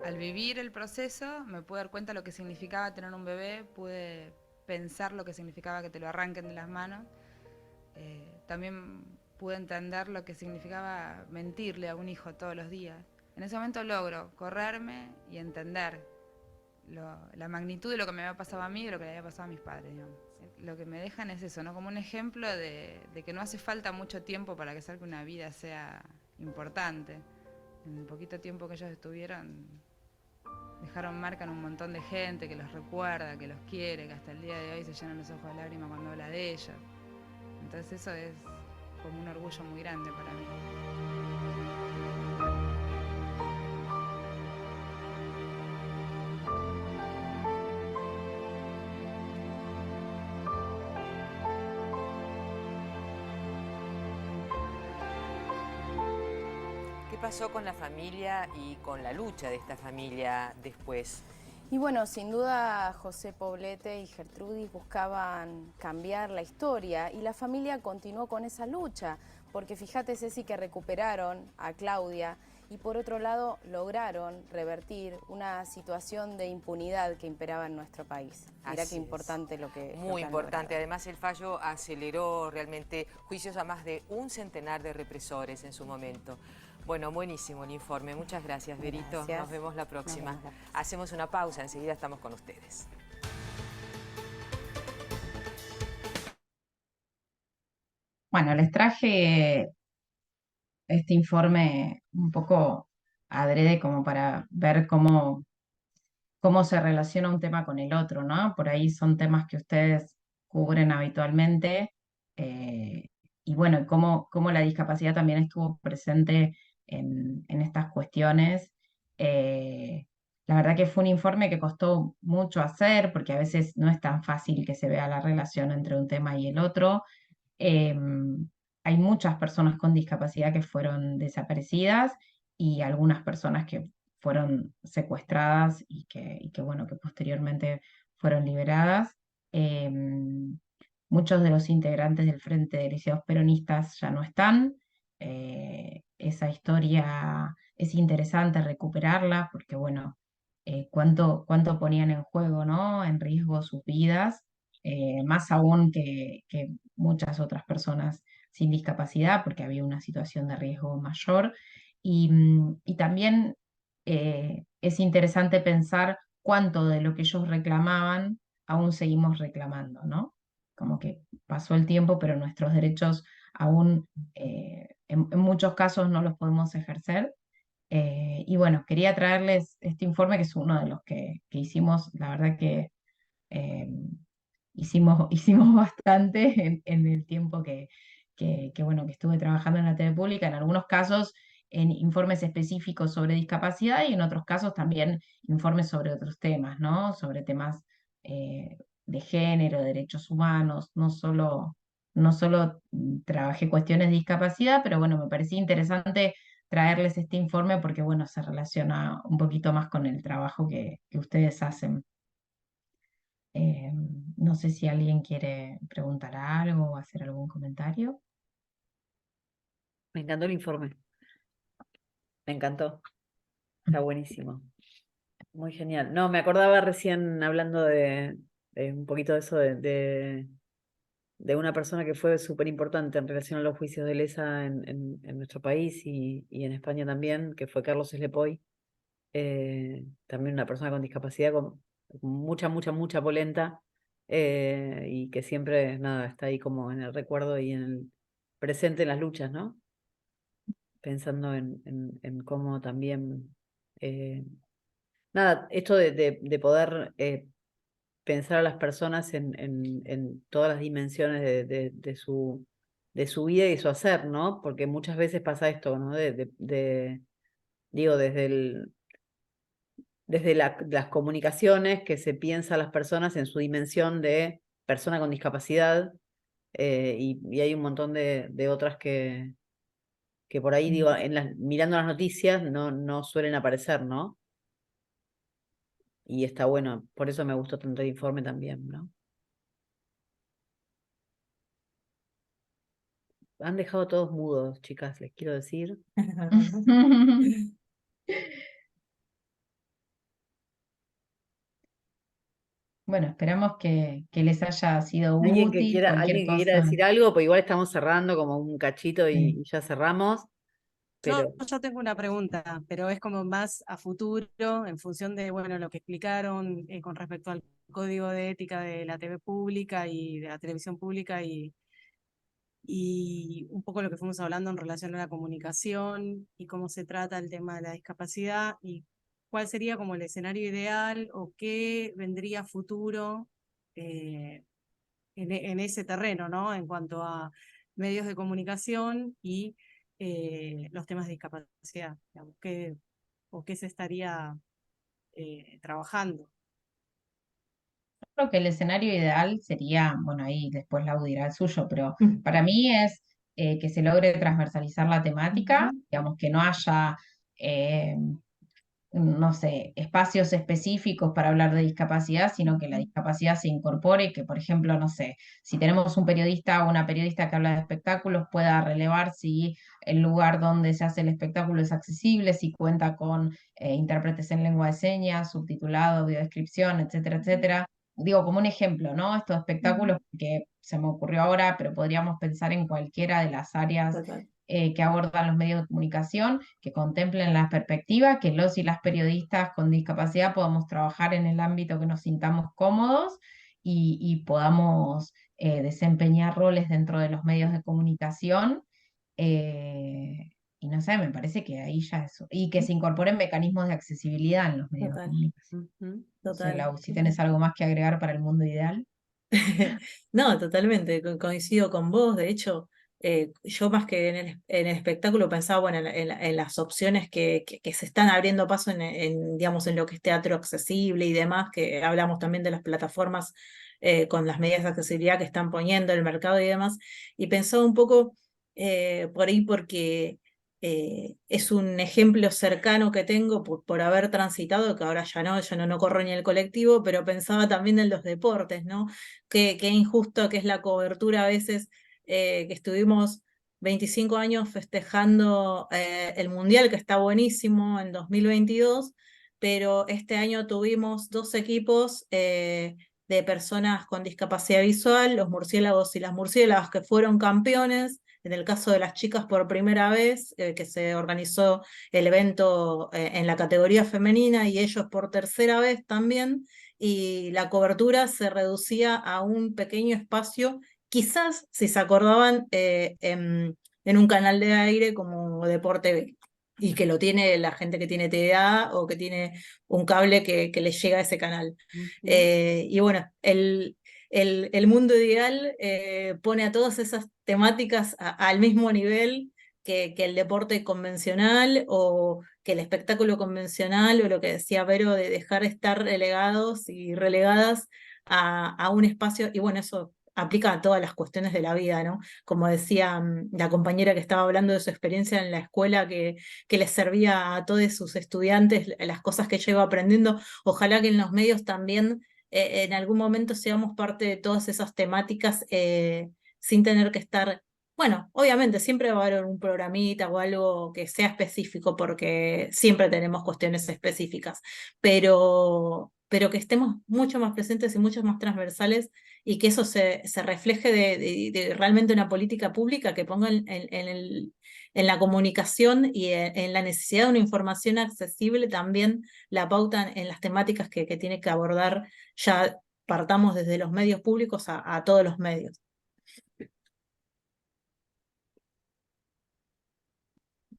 Al vivir el proceso me pude dar cuenta de lo que significaba tener un bebé, pude pensar lo que significaba que te lo arranquen de las manos. También pude entender lo que significaba mentirle a un hijo todos los días. En ese momento logro correrme y entender la magnitud de lo que me había pasado a mí y de lo que le había pasado a mis padres, digamos. Lo que me dejan es eso, ¿no? Como un ejemplo de que no hace falta mucho tiempo para que salga una vida sea importante. En el poquito tiempo que ellos estuvieron, dejaron marca en un montón de gente que los recuerda, que los quiere, que hasta el día de hoy se llenan los ojos de lágrimas cuando habla de ellos. Entonces eso es como un orgullo muy grande para mí. ¿Qué pasó con la familia y con la lucha de esta familia después? Y bueno, sin duda José Poblete y Gertrudis buscaban cambiar la historia y la familia continuó con esa lucha, porque fíjate, Ceci, que recuperaron a Claudia y por otro lado lograron revertir una situación de impunidad que imperaba en nuestro país. Mirá qué importante lo que... Muy importante. Además, el fallo aceleró realmente juicios a más de 100 de represores en su momento. Bueno, buenísimo el informe. Muchas gracias, Berito. Gracias. Nos vemos la próxima. Hacemos una pausa, enseguida estamos con ustedes. Bueno, les traje este informe un poco adrede como para ver cómo se relaciona un tema con el otro, ¿no? Por ahí son temas que ustedes cubren habitualmente y bueno, cómo la discapacidad también estuvo presente en estas cuestiones. La verdad que fue un informe que costó mucho hacer porque a veces no es tan fácil que se vea la relación entre un tema y el otro. Hay muchas personas con discapacidad que fueron desaparecidas y algunas personas que fueron secuestradas y que bueno, que posteriormente fueron liberadas. Muchos de los integrantes del Frente de Lisiados Peronistas ya no están. Esa historia es interesante recuperarla porque bueno, cuánto ponían en juego, ¿no? En riesgo sus vidas. Más aún que muchas otras personas sin discapacidad, porque había una situación de riesgo mayor. Y también es interesante pensar cuánto de lo que ellos reclamaban aún seguimos reclamando, ¿no? Como que pasó el tiempo, pero nuestros derechos aún en muchos casos no los podemos ejercer. Y bueno, quería traerles este informe que es uno de los que hicimos, la verdad que hicimos bastante en el tiempo bueno, que estuve trabajando en la TV pública, en algunos casos en informes específicos sobre discapacidad y en otros casos también informes sobre otros temas, ¿no? Sobre temas de género, derechos humanos, no solo trabajé cuestiones de discapacidad, pero bueno, me parecía interesante traerles este informe porque, bueno, se relaciona un poquito más con el trabajo que ustedes hacen. No sé si alguien quiere preguntar algo o hacer algún comentario. Me encantó el informe. Me encantó. Está buenísimo. Muy genial. No, me acordaba recién hablando de un poquito de eso de una persona que fue súper importante en relación a los juicios de lesa en nuestro país y en España también, que fue Carlos Eslepoy. También una persona con discapacidad con mucha polenta, y que siempre, nada, está ahí como en el recuerdo y en el presente en las luchas, ¿no? Pensando en cómo también, nada, esto de poder pensar a las personas en todas las dimensiones de su vida y su hacer, ¿no? Porque muchas veces pasa esto, ¿no? Digo, desde las comunicaciones, que se piensa a las personas en su dimensión de persona con discapacidad, y hay un montón de otras que por ahí, digo, mirando las noticias no suelen aparecer, ¿no? Y está bueno, por eso me gustó tanto el informe también, ¿no? Han dejado todos mudos, chicas, les quiero decir. Bueno, esperamos que les haya sido Alguien que útil. quiera, Cualquier alguien que quiera cosa. decir algo, pues igual estamos cerrando como un cachito Sí. y ya cerramos. Pero Yo tengo una pregunta, pero es como más a futuro, en función de, bueno, lo que explicaron con respecto al código de ética de la TV pública y de la televisión pública y un poco lo que fuimos hablando en relación a la comunicación y cómo se trata el tema de la discapacidad y cuál sería como el escenario ideal o qué vendría a futuro en ese terreno, ¿no? En cuanto a medios de comunicación y los temas de discapacidad, digamos, o qué se estaría trabajando. Creo que el escenario ideal sería, bueno, ahí después Lau dirá el suyo, pero para mí es que se logre transversalizar la temática, digamos, que no haya, no sé, espacios específicos para hablar de discapacidad, sino que la discapacidad se incorpore y que, por ejemplo, no sé, si tenemos un periodista o una periodista que habla de espectáculos, pueda relevar si el lugar donde se hace el espectáculo es accesible, si cuenta con intérpretes en lengua de señas, subtitulado, audiodescripción, etcétera, etcétera. Digo, como un ejemplo, ¿no? Estos espectáculos que se me ocurrió ahora, pero podríamos pensar en cualquiera de las áreas Total. que abordan los medios de comunicación, que contemplen la perspectiva, que los y las periodistas con discapacidad podamos trabajar en el ámbito que nos sintamos cómodos y podamos desempeñar roles dentro de los medios de comunicación. Y no sé, me parece que ahí ya eso. Y que se incorporen mecanismos de accesibilidad en los medios de Total. comunicación. No sé, Total. Lau, si tenés algo más que agregar para el mundo ideal. No, totalmente, coincido con vos. De hecho, yo más que en el espectáculo pensaba, bueno, en las opciones que se están abriendo paso digamos, en lo que es teatro accesible y demás, que hablamos también de las plataformas con las medidas de accesibilidad que están poniendo en el mercado y demás. Y pensaba un poco por ahí porque es un ejemplo cercano que tengo por haber transitado, que ahora ya no corro ni el colectivo, pero pensaba también en los deportes, ¿no? Qué injusto que es la cobertura a veces, que estuvimos 25 años festejando el Mundial, que está buenísimo, en 2022, pero este año tuvimos 2 equipos de personas con discapacidad visual, los murciélagos y las murciélagas, que fueron campeones. En el caso de las chicas, por primera vez que se organizó el evento en la categoría femenina, y ellos por tercera vez también, y la cobertura se reducía a un pequeño espacio, quizás si se acordaban, en un canal de aire como Deporte B, y que lo tiene la gente que tiene TDA o que tiene un cable que les llega a ese canal. Y bueno, el mundo ideal pone a todas esas temáticas al mismo nivel que el deporte convencional o que el espectáculo convencional, o lo que decía Vero de dejar de estar relegados y relegadas a un espacio, y bueno, eso aplica a todas las cuestiones de la vida, ¿no? Como decía la compañera que estaba hablando de su experiencia en la escuela, que les servía a todos sus estudiantes las cosas que ella iba aprendiendo. Ojalá que en los medios también en algún momento seamos parte de todas esas temáticas sin tener que estar. Bueno, obviamente siempre va a haber un programita o algo que sea específico, porque siempre tenemos cuestiones específicas, pero que estemos mucho más presentes y mucho más transversales, y que eso se refleje de realmente una política pública que ponga en la comunicación y en la necesidad de una información accesible también la pauta en las temáticas que tiene que abordar. Ya partamos desde los medios públicos a todos los medios.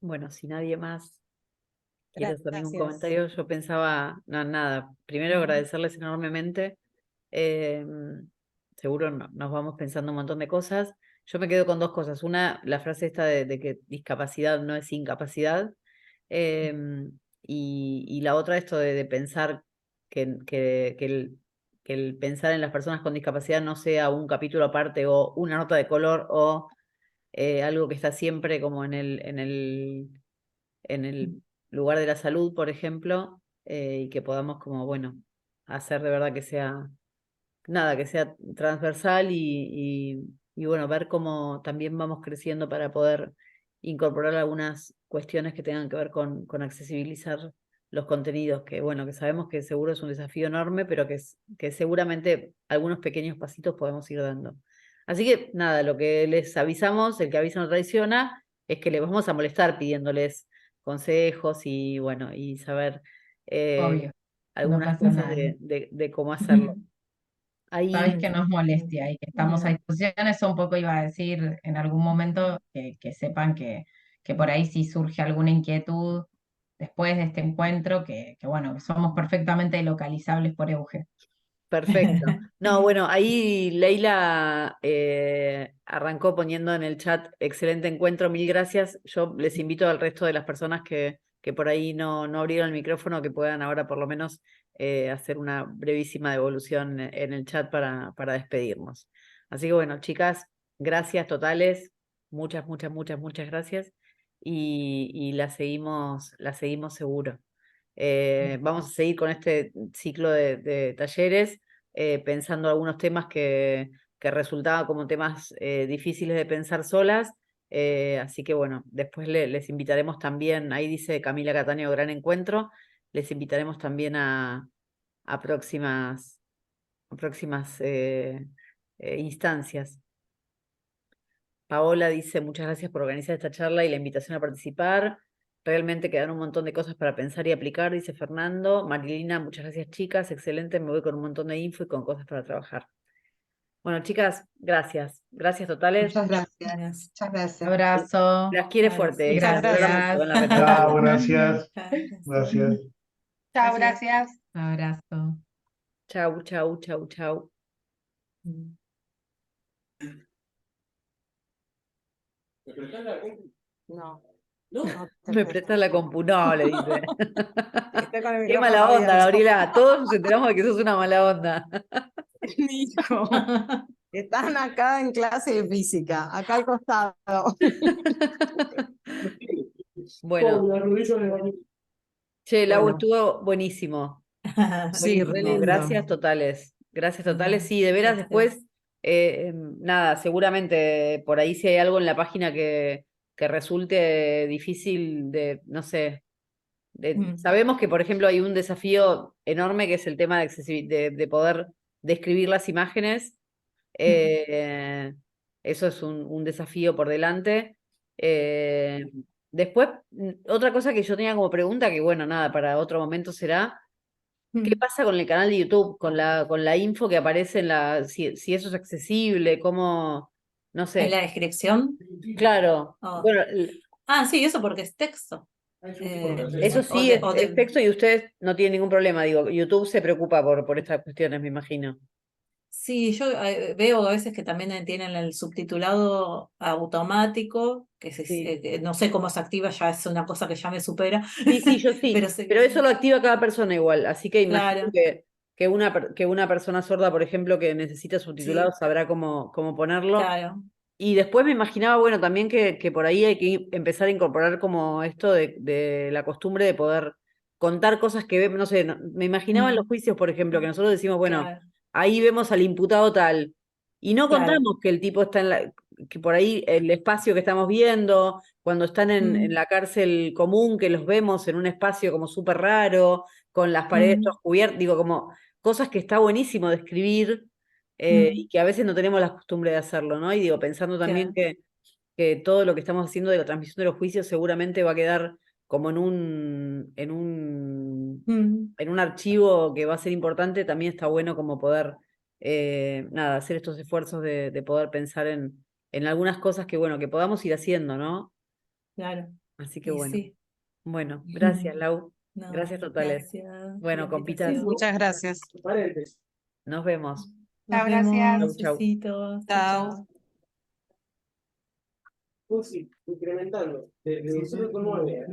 Bueno, si nadie más quiere hacer ningún Gracias. comentario, yo pensaba, no, nada, primero agradecerles enormemente. Seguro nos vamos pensando un montón de cosas. Yo me quedo con dos cosas. Una, la frase esta de que discapacidad no es incapacidad. Y la otra, esto de pensar que el pensar en las personas con discapacidad no sea un capítulo aparte o una nota de color o algo que está siempre como en el lugar de la salud, por ejemplo, y que podamos como, bueno, hacer de verdad que sea, nada, que sea transversal y bueno, ver cómo también vamos creciendo para poder incorporar algunas cuestiones que tengan que ver con accesibilizar los contenidos, que bueno, que sabemos que seguro es un desafío enorme, pero que seguramente algunos pequeños pasitos podemos ir dando. Así que nada, lo que les avisamos, el que avisa no traiciona, es que les vamos a molestar pidiéndoles consejos y bueno, y saber Obvio, no algunas pasa cosas nada. de cómo hacerlo. Ahí, Sabéis que nos molestia y que estamos a disposición. Eso un poco iba a decir en algún momento, que sepan que por ahí si surge alguna inquietud después de este encuentro, que bueno, que somos perfectamente localizables por Euge. perfecto. No, bueno, ahí Leila arrancó poniendo en el chat, excelente encuentro, mil gracias. Yo les invito al resto de las personas que por ahí no abrieron el micrófono, que puedan ahora por lo menos hacer una brevísima devolución en el chat para despedirnos. Así que bueno, chicas, gracias totales, muchas gracias, y la seguimos seguro. Vamos a seguir con este ciclo de talleres, pensando algunos temas que resultaban como temas difíciles de pensar solas. Así que bueno, después les invitaremos también, ahí dice Camila Cataño, gran encuentro, les invitaremos también a próximas instancias. Paola dice, muchas gracias por organizar esta charla y la invitación a participar. Realmente quedan un montón de cosas para pensar y aplicar, dice Fernando. Marilina, muchas gracias, chicas, excelente, me voy con un montón de info y con cosas para trabajar. Bueno, chicas, gracias totales. Muchas gracias. Muchas gracias. Abrazo. Las quiere fuerte. Gracias. Chao, gracias. Gracias. Chao, gracias. Abrazo. Chau. No. Me prestas la compu, no, le dice. Estoy con el Qué micrófono mala onda, abierto. Gabriela. Todos nos enteramos de que sos una mala onda. Nico, están acá en clase de física, acá al costado. Bueno. Che, Lau, Bueno. estuvo buenísimo. Sí, re lindo. Gracias totales. Sí, de veras después, nada, seguramente por ahí si hay algo en la página que resulte difícil de, no sé, sabemos que, por ejemplo, hay un desafío enorme que es el tema de poder describir las imágenes. Eso es un desafío por delante. Después, otra cosa que yo tenía como pregunta, que bueno, nada, para otro momento será, ¿qué pasa con el canal de YouTube, con la info que aparece si eso es accesible, cómo, no sé? ¿En la descripción? Claro. Oh. Bueno, sí, eso porque es texto. eso sí, es texto y ustedes no tienen ningún problema, digo, YouTube se preocupa por estas cuestiones, me imagino. Sí, yo veo a veces que también tienen el subtitulado automático, que no sé cómo se activa, ya es una cosa que ya me supera. Sí, yo sí, pero eso lo activa cada persona igual, así que imagino Claro. que una persona sorda, por ejemplo, que necesita subtitulado, sabrá cómo ponerlo. Claro. Y después me imaginaba, bueno, también que por ahí hay que empezar a incorporar como esto de la costumbre de poder contar cosas que vemos, no sé, me imaginaba en los juicios, por ejemplo, que nosotros decimos, bueno, Claro. ahí vemos al imputado tal, y no Claro. contamos que el tipo está que por ahí el espacio que estamos viendo, cuando están en la cárcel común, que los vemos en un espacio como súper raro, con las paredes todas cubiertas, digo, como cosas que está buenísimo describir, y que a veces no tenemos la costumbre de hacerlo, ¿no? Y digo, pensando también Claro. que todo lo que estamos haciendo de la transmisión de los juicios seguramente va a quedar como en un archivo que va a ser importante, también está bueno como poder, nada, hacer estos esfuerzos de poder pensar en algunas cosas que, bueno, que podamos ir haciendo, ¿no? Claro. Así que Y bueno. sí. Bueno, gracias, Lau. No, Gracias totales. gracias por Bueno, la compitas. invitación. Muchas gracias. Nos vemos. Nos Chao, vemos. gracias. Chau, chau. Besitos. Chao. Chao. Incrementando. De 19,9